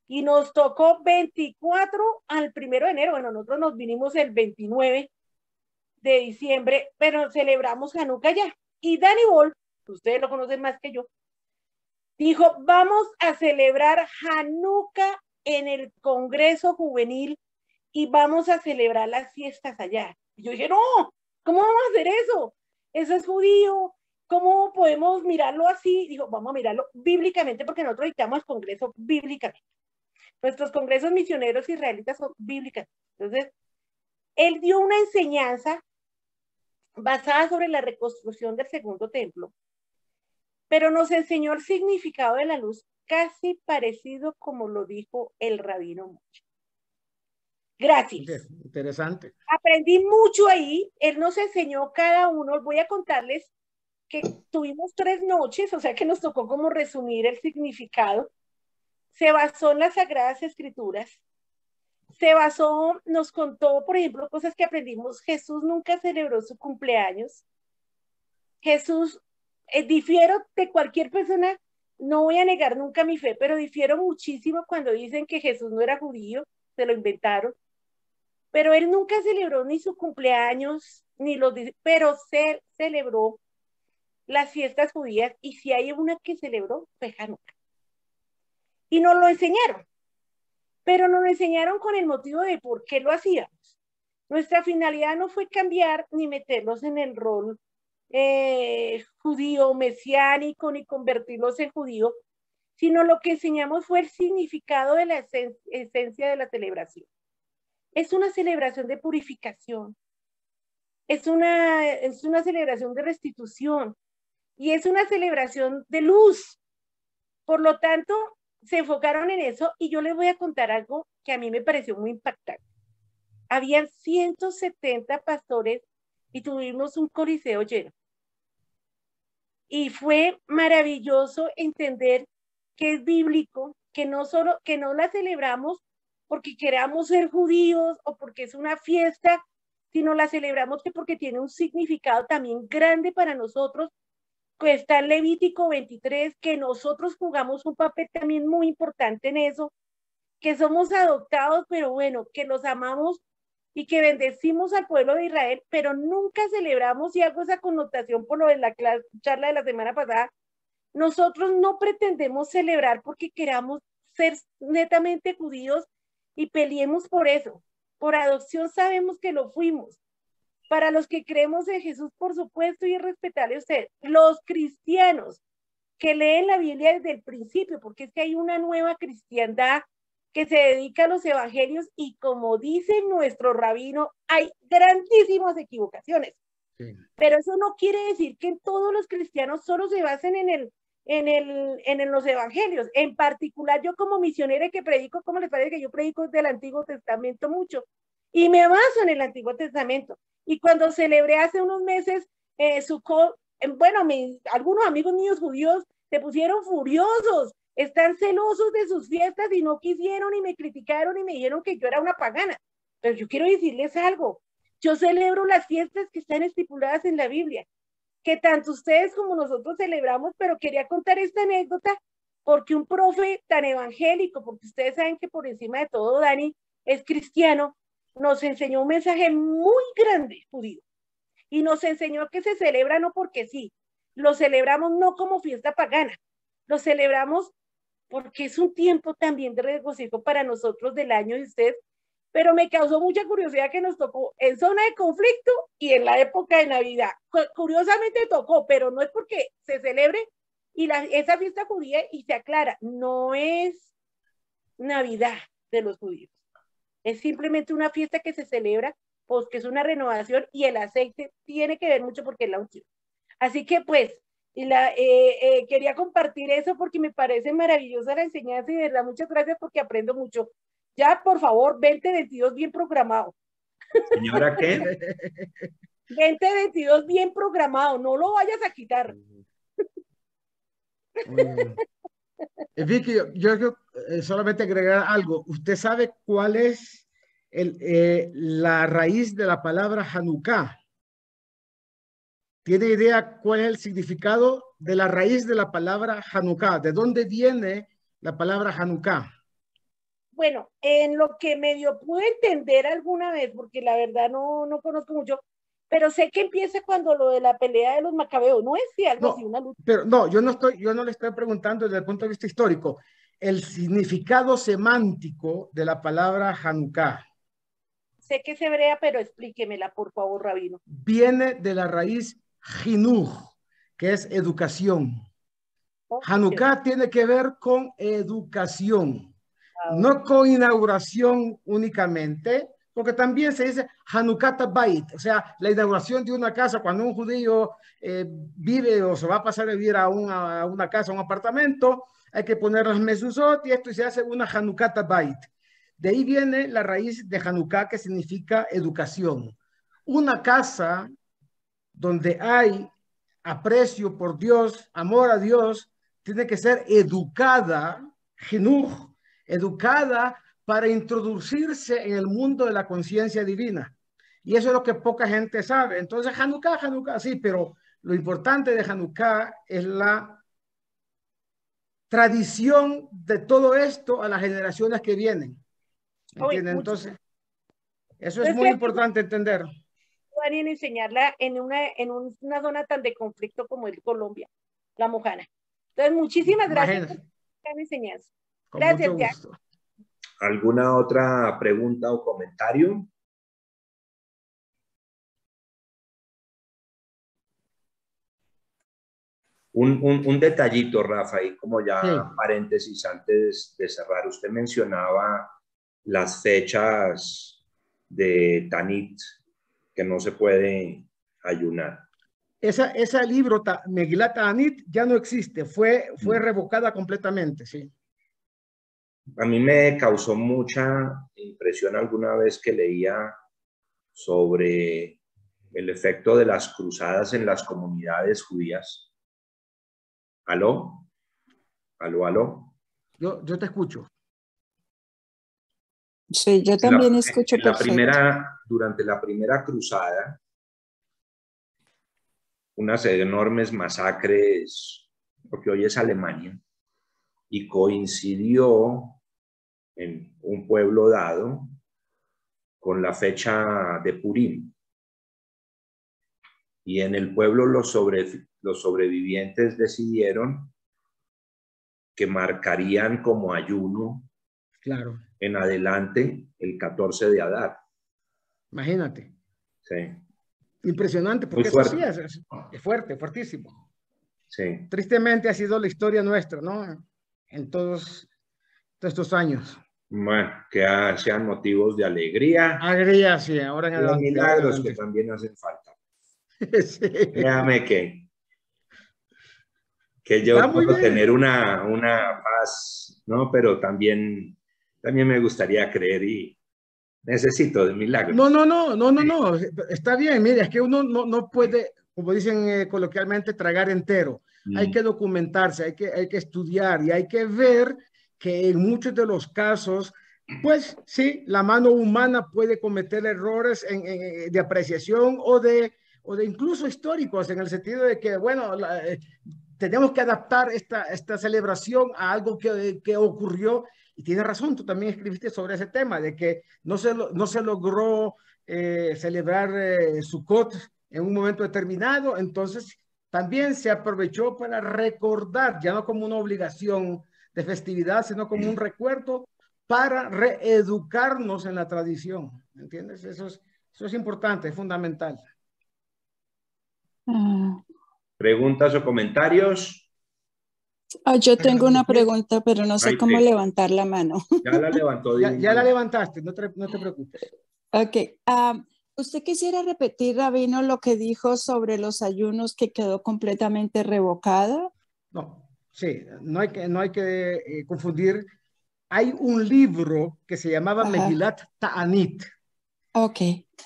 Y nos tocó 24 al 1 de enero. Bueno, nosotros nos vinimos el 29 de diciembre, pero celebramos Hanukkah ya. Y Danny Ball, ustedes lo conocen más que yo, dijo, vamos a celebrar Hanukkah en el Congreso Juvenil y vamos a celebrar las fiestas allá. Y yo dije, no, ¿cómo vamos a hacer eso? Eso es judío. ¿Cómo podemos mirarlo así? Dijo, vamos a mirarlo bíblicamente porque nosotros dictamos el Congreso bíblicamente. Nuestros congresos misioneros israelitas son bíblicos. Entonces, él dio una enseñanza basada sobre la reconstrucción del segundo templo, pero nos enseñó el significado de la luz casi parecido como lo dijo el rabino Moshe. Gracias. Interesante. Aprendí mucho ahí. Él nos enseñó cada uno. Voy a contarles que tuvimos 3 noches, o sea que nos tocó como resumir el significado. Se basó en las Sagradas Escrituras. Nos contó, por ejemplo, cosas que aprendimos. Jesús nunca celebró su cumpleaños. Jesús, difiero de cualquier persona, no voy a negar nunca mi fe, pero difiero muchísimo cuando dicen que Jesús no era judío, se lo inventaron. Pero él nunca celebró ni su cumpleaños, pero se celebró las fiestas judías, y si hay una que celebró, fue Hanukkah. Y nos lo enseñaron, pero nos lo enseñaron con el motivo de por qué lo hacíamos. Nuestra finalidad no fue cambiar ni meterlos en el rol judío mesiánico, ni convertirlos en judío, sino lo que enseñamos fue el significado de la esencia de la celebración. Es una celebración de purificación, es una celebración de restitución, y es una celebración de luz. Por lo tanto, se enfocaron en eso, y yo les voy a contar algo que a mí me pareció muy impactante. Habían 170 pastores y tuvimos un coliseo lleno. Y fue maravilloso entender que es bíblico, que no la celebramos porque queramos ser judíos o porque es una fiesta sino la celebramos porque tiene un significado también grande para nosotros, que está en Levítico 23, que nosotros jugamos un papel también muy importante en eso, que somos adoptados, pero bueno, que los amamos y que bendecimos al pueblo de Israel, pero nunca celebramos, y hago esa connotación por lo de la charla de la semana pasada, nosotros no pretendemos celebrar porque queramos ser netamente judíos y peleemos por eso. Por adopción sabemos que lo fuimos. Para los que creemos en Jesús, por supuesto, y es respetarle a usted. Los cristianos que leen la Biblia desde el principio, porque es que hay una nueva cristiandad que se dedica a los evangelios y como dice nuestro rabino, hay grandísimas equivocaciones. Sí. Pero eso no quiere decir que todos los cristianos solo se basen en los evangelios. En particular, yo como misionera que predico, ¿cómo les parece que yo predico del Antiguo Testamento mucho? Y me baso en el Antiguo Testamento. Y cuando celebré hace unos meses Sukkot, bueno, algunos amigos míos judíos se pusieron furiosos, están celosos de sus fiestas y no quisieron y me criticaron y me dijeron que yo era una pagana. Pero yo quiero decirles algo, yo celebro las fiestas que están estipuladas en la Biblia, que tanto ustedes como nosotros celebramos, pero quería contar esta anécdota porque un profe tan evangélico, porque ustedes saben que por encima de todo Dani es cristiano, nos enseñó un mensaje muy grande, judío, y nos enseñó que se celebra no porque sí, lo celebramos no como fiesta pagana, lo celebramos porque es un tiempo también de regocijo para nosotros del año de ustedes, pero me causó mucha curiosidad que nos tocó en zona de conflicto y en la época de Navidad. Curiosamente tocó, pero no es porque se celebre y esa fiesta judía, y se aclara, no es Navidad de los judíos. Es simplemente una fiesta que se celebra, pues que es una renovación y el aceite tiene que ver mucho porque es la unción. Así que pues, quería compartir eso porque me parece maravillosa la enseñanza y de verdad muchas gracias porque aprendo mucho. Ya, por favor, 2022 bien programado. Señora, ¿qué? 2022 bien programado, no lo vayas a quitar. Vicky, yo solamente agregar algo. ¿Usted sabe cuál es la raíz de la palabra Hanukkah? ¿Tiene idea cuál es el significado de la raíz de la palabra Hanukkah? ¿De dónde viene la palabra Hanukkah? Bueno, en lo que medio pude entender alguna vez, porque la verdad no conozco mucho, pero sé que empieza cuando lo de la pelea de los macabeos, ¿no es? Sí, algo así, una lucha. Pero no, yo no le estoy preguntando desde el punto de vista histórico. El significado semántico de la palabra Hanukkah. Sé que es hebrea, pero explíquemela, por favor, rabino. Viene de la raíz Jinuj, que es educación. Hanukkah tiene que ver con educación, no con inauguración únicamente, porque también se dice Hanukkah Bait, o sea, la inauguración de una casa. Cuando un judío vive o se va a pasar a vivir a una casa, a un apartamento, hay que poner las mezuzot y esto, y se hace una Hanukkah Bait. De ahí viene la raíz de Hanukkah, que significa educación. Una casa donde hay aprecio por Dios, amor a Dios, tiene que ser educada, Jinuj, educada para introducirse en el mundo de la conciencia divina. Y eso es lo que poca gente sabe. Entonces, Hanukkah, sí, pero lo importante de Hanukkah es la tradición de todo esto a las generaciones que vienen. ¿Entienden? Entonces, eso es muy importante entender. En enseñarla en una zona tan de conflicto como es Colombia, la Mojana. Entonces, muchísimas gracias por la enseñanza. Gracias, Jack. ¿Alguna otra pregunta o comentario? Un detallito, Rafa, y como ya paréntesis antes de cerrar, usted mencionaba las fechas de Tanit, que no se puede ayunar. Ese libro, Megilat Ta'anit, ya no existe, fue revocada completamente, sí. A mí me causó mucha impresión alguna vez que leía sobre el efecto de las cruzadas en las comunidades judías. ¿Aló? ¿Aló, aló? Yo te escucho. Sí, yo también escucho perfecto. Durante la primera cruzada, unas enormes masacres, porque hoy es Alemania, y coincidió en un pueblo dado con la fecha de Purim. Y en el pueblo los sobrevivientes decidieron que marcarían como ayuno Claro, en adelante el 14 de Adar. imagínate. Sí, Impresionante, muy porque eso sí fuerte. es fuerte, fuertísimo. Sí, Tristemente ha sido la historia nuestra, ¿no? En todos estos años. bueno, que sean motivos de alegría Alegría, sí, ahora y de de ahora en milagros que adelante. también hacen falta. Sí. Créame que Está yo muy puedo bien. tener una paz, ¿no? Pero también me gustaría creer y necesito de No, milagros. no, no, no, no, no. Está bien, mira, es que uno no puede, como dicen coloquialmente, tragar entero. Hay Mm. que documentarse, hay que estudiar y hay que ver que en muchos de los casos, pues sí, la mano humana puede cometer errores de apreciación o de incluso históricos, en el sentido de que, bueno, tenemos que adaptar esta celebración a algo que ocurrió. Y tienes razón, tú también escribiste sobre ese tema, de que no se logró celebrar Sukkot en un momento determinado, entonces también se aprovechó para recordar, ya no como una obligación de festividad, sino como un recuerdo para reeducarnos en la tradición, ¿entiendes? Eso es importante, es fundamental. Ah, ¿Preguntas o comentarios? yo tengo una pregunta, pero no sé cómo Maite, levantar la mano. ya la levantó de Ya una la vez. levantaste, no te preocupes. Ok. ¿Usted quisiera repetir, Rabino, lo que dijo sobre los ayunos que quedó completamente revocada? No, sí, no hay que confundir. Hay un libro que se llamaba Ajá. Megilat Ta'anit. Ok.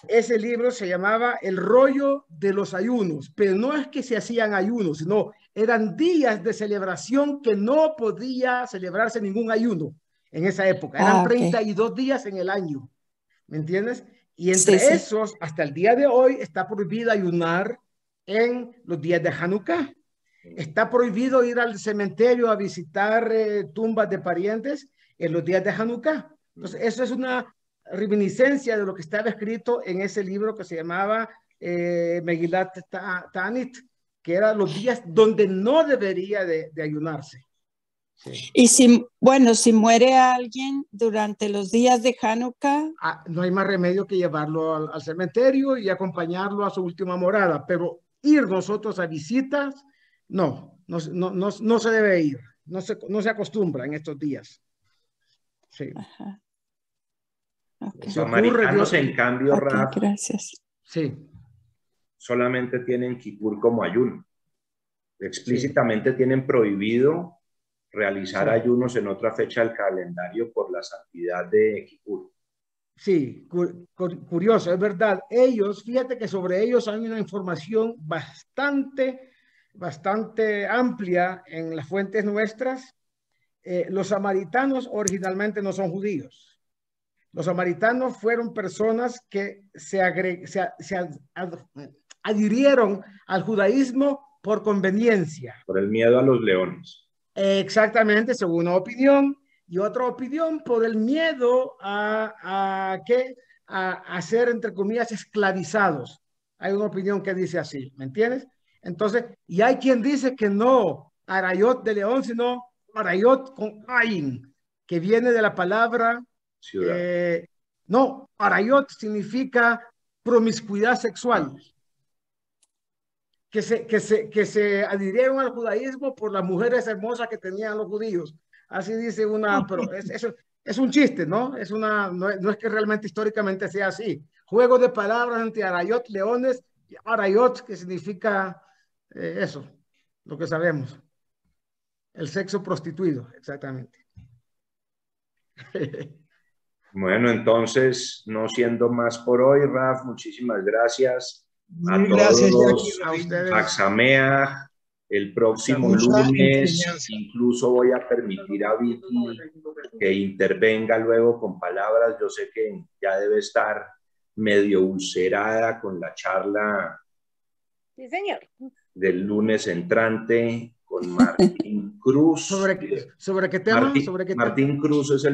Ese libro se llamaba El rollo de los ayunos, pero no es que se hacían ayunos, sino eran días de celebración que no podía celebrarse ningún ayuno en esa época. Eran Ok. 32 días en el año, ¿me entiendes? Y Sí, entre sí. esos, hasta el día de hoy, está prohibido ayunar en los días de Hanukkah. Está prohibido ir al cementerio a visitar tumbas de parientes en los días de Hanukkah. Entonces, eso es una reminiscencia de lo que estaba escrito en ese libro que se llamaba Megilat Ta'anit, que eran los días donde no debería de ayunarse. Sí. Y si muere alguien durante los días de Hanukkah, No hay más remedio que llevarlo al cementerio y acompañarlo a su última morada, pero ir nosotros a visitas, no se debe ir, no se acostumbra en estos días. Sí. ajá, ok, Los Si ocurre, samaritanos, en cambio, ok, Raf, gracias. sí, solamente tienen Kippur como ayuno. sí, Explícitamente tienen prohibido realizar sí, ayunos en otra fecha del calendario por la santidad de Kippur. sí, curioso, es verdad. Fíjate que sobre ellos hay una información bastante amplia en las fuentes nuestras. Los samaritanos originalmente no son judíos. Los samaritanos fueron personas que se adhirieron al judaísmo por conveniencia. Por el miedo a los leones. Exactamente, según una opinión, y otra opinión por el miedo a ser, entre comillas, esclavizados. Hay una opinión que dice así, ¿me entiendes? Entonces, y hay quien dice que no, Arayot de león, sino Arayot con Ain, que viene de la palabra, Ciudad. eh, no, Arayot significa promiscuidad sexual, que se adhirieron al judaísmo por las mujeres hermosas que tenían los judíos. Así dice pero eso es un chiste, ¿no? No es que realmente históricamente sea así. Juego de palabras entre arayot, leones, y arayot, que significa eso, lo que sabemos. El sexo prostituido, exactamente. Bueno, entonces, no siendo más por hoy, Raf, muchísimas gracias a Mil gracias, Jackie, todos. A Rabino. ustedes, Axamea, El próximo Mucha lunes enseñanza. incluso voy a permitir a Vicky que intervenga luego con palabras. Yo sé que ya debe estar medio ulcerada con la charla Sí, señor. del lunes entrante con Martín Cruz. ¿Sobre qué tema? Martín Cruz es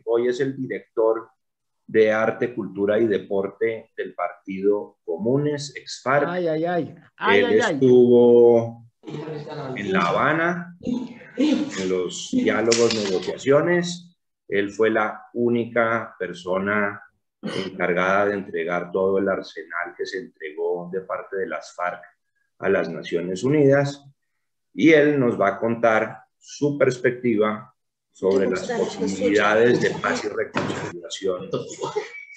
hoy es el director de Arte, Cultura y Deporte del Partido Comunes, ex-FARC. Él estuvo en La Habana, en los diálogos, negociaciones. Él fue la única persona encargada de entregar todo el arsenal que se entregó de parte de las FARC a las Naciones Unidas, y él nos va a contar su perspectiva sobre las posibilidades de paz y reconciliación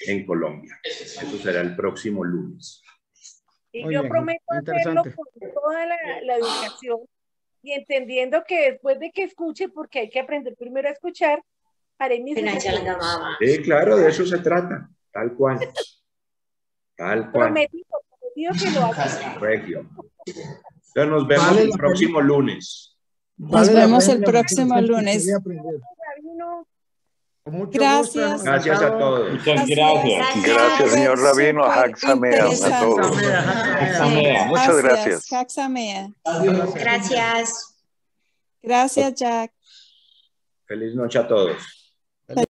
en Colombia. Eso será el próximo lunes. Y yo prometo hacerlo con toda la educación y entendiendo que después de que escuche, porque hay que aprender primero a escuchar, haré mis... Sí, claro, de eso se trata, tal cual. Tal cual. Prometido que lo haga. Regio. Entonces nos vemos el próximo lunes. Nos vemos el próximo lunes. Gracias. Gracias a todos. Muchas gracias. Gracias, señor Rabino. Haxamea a todos. Muchas gracias. Haxamea. Gracias. Gracias, Jack. Feliz noche a todos.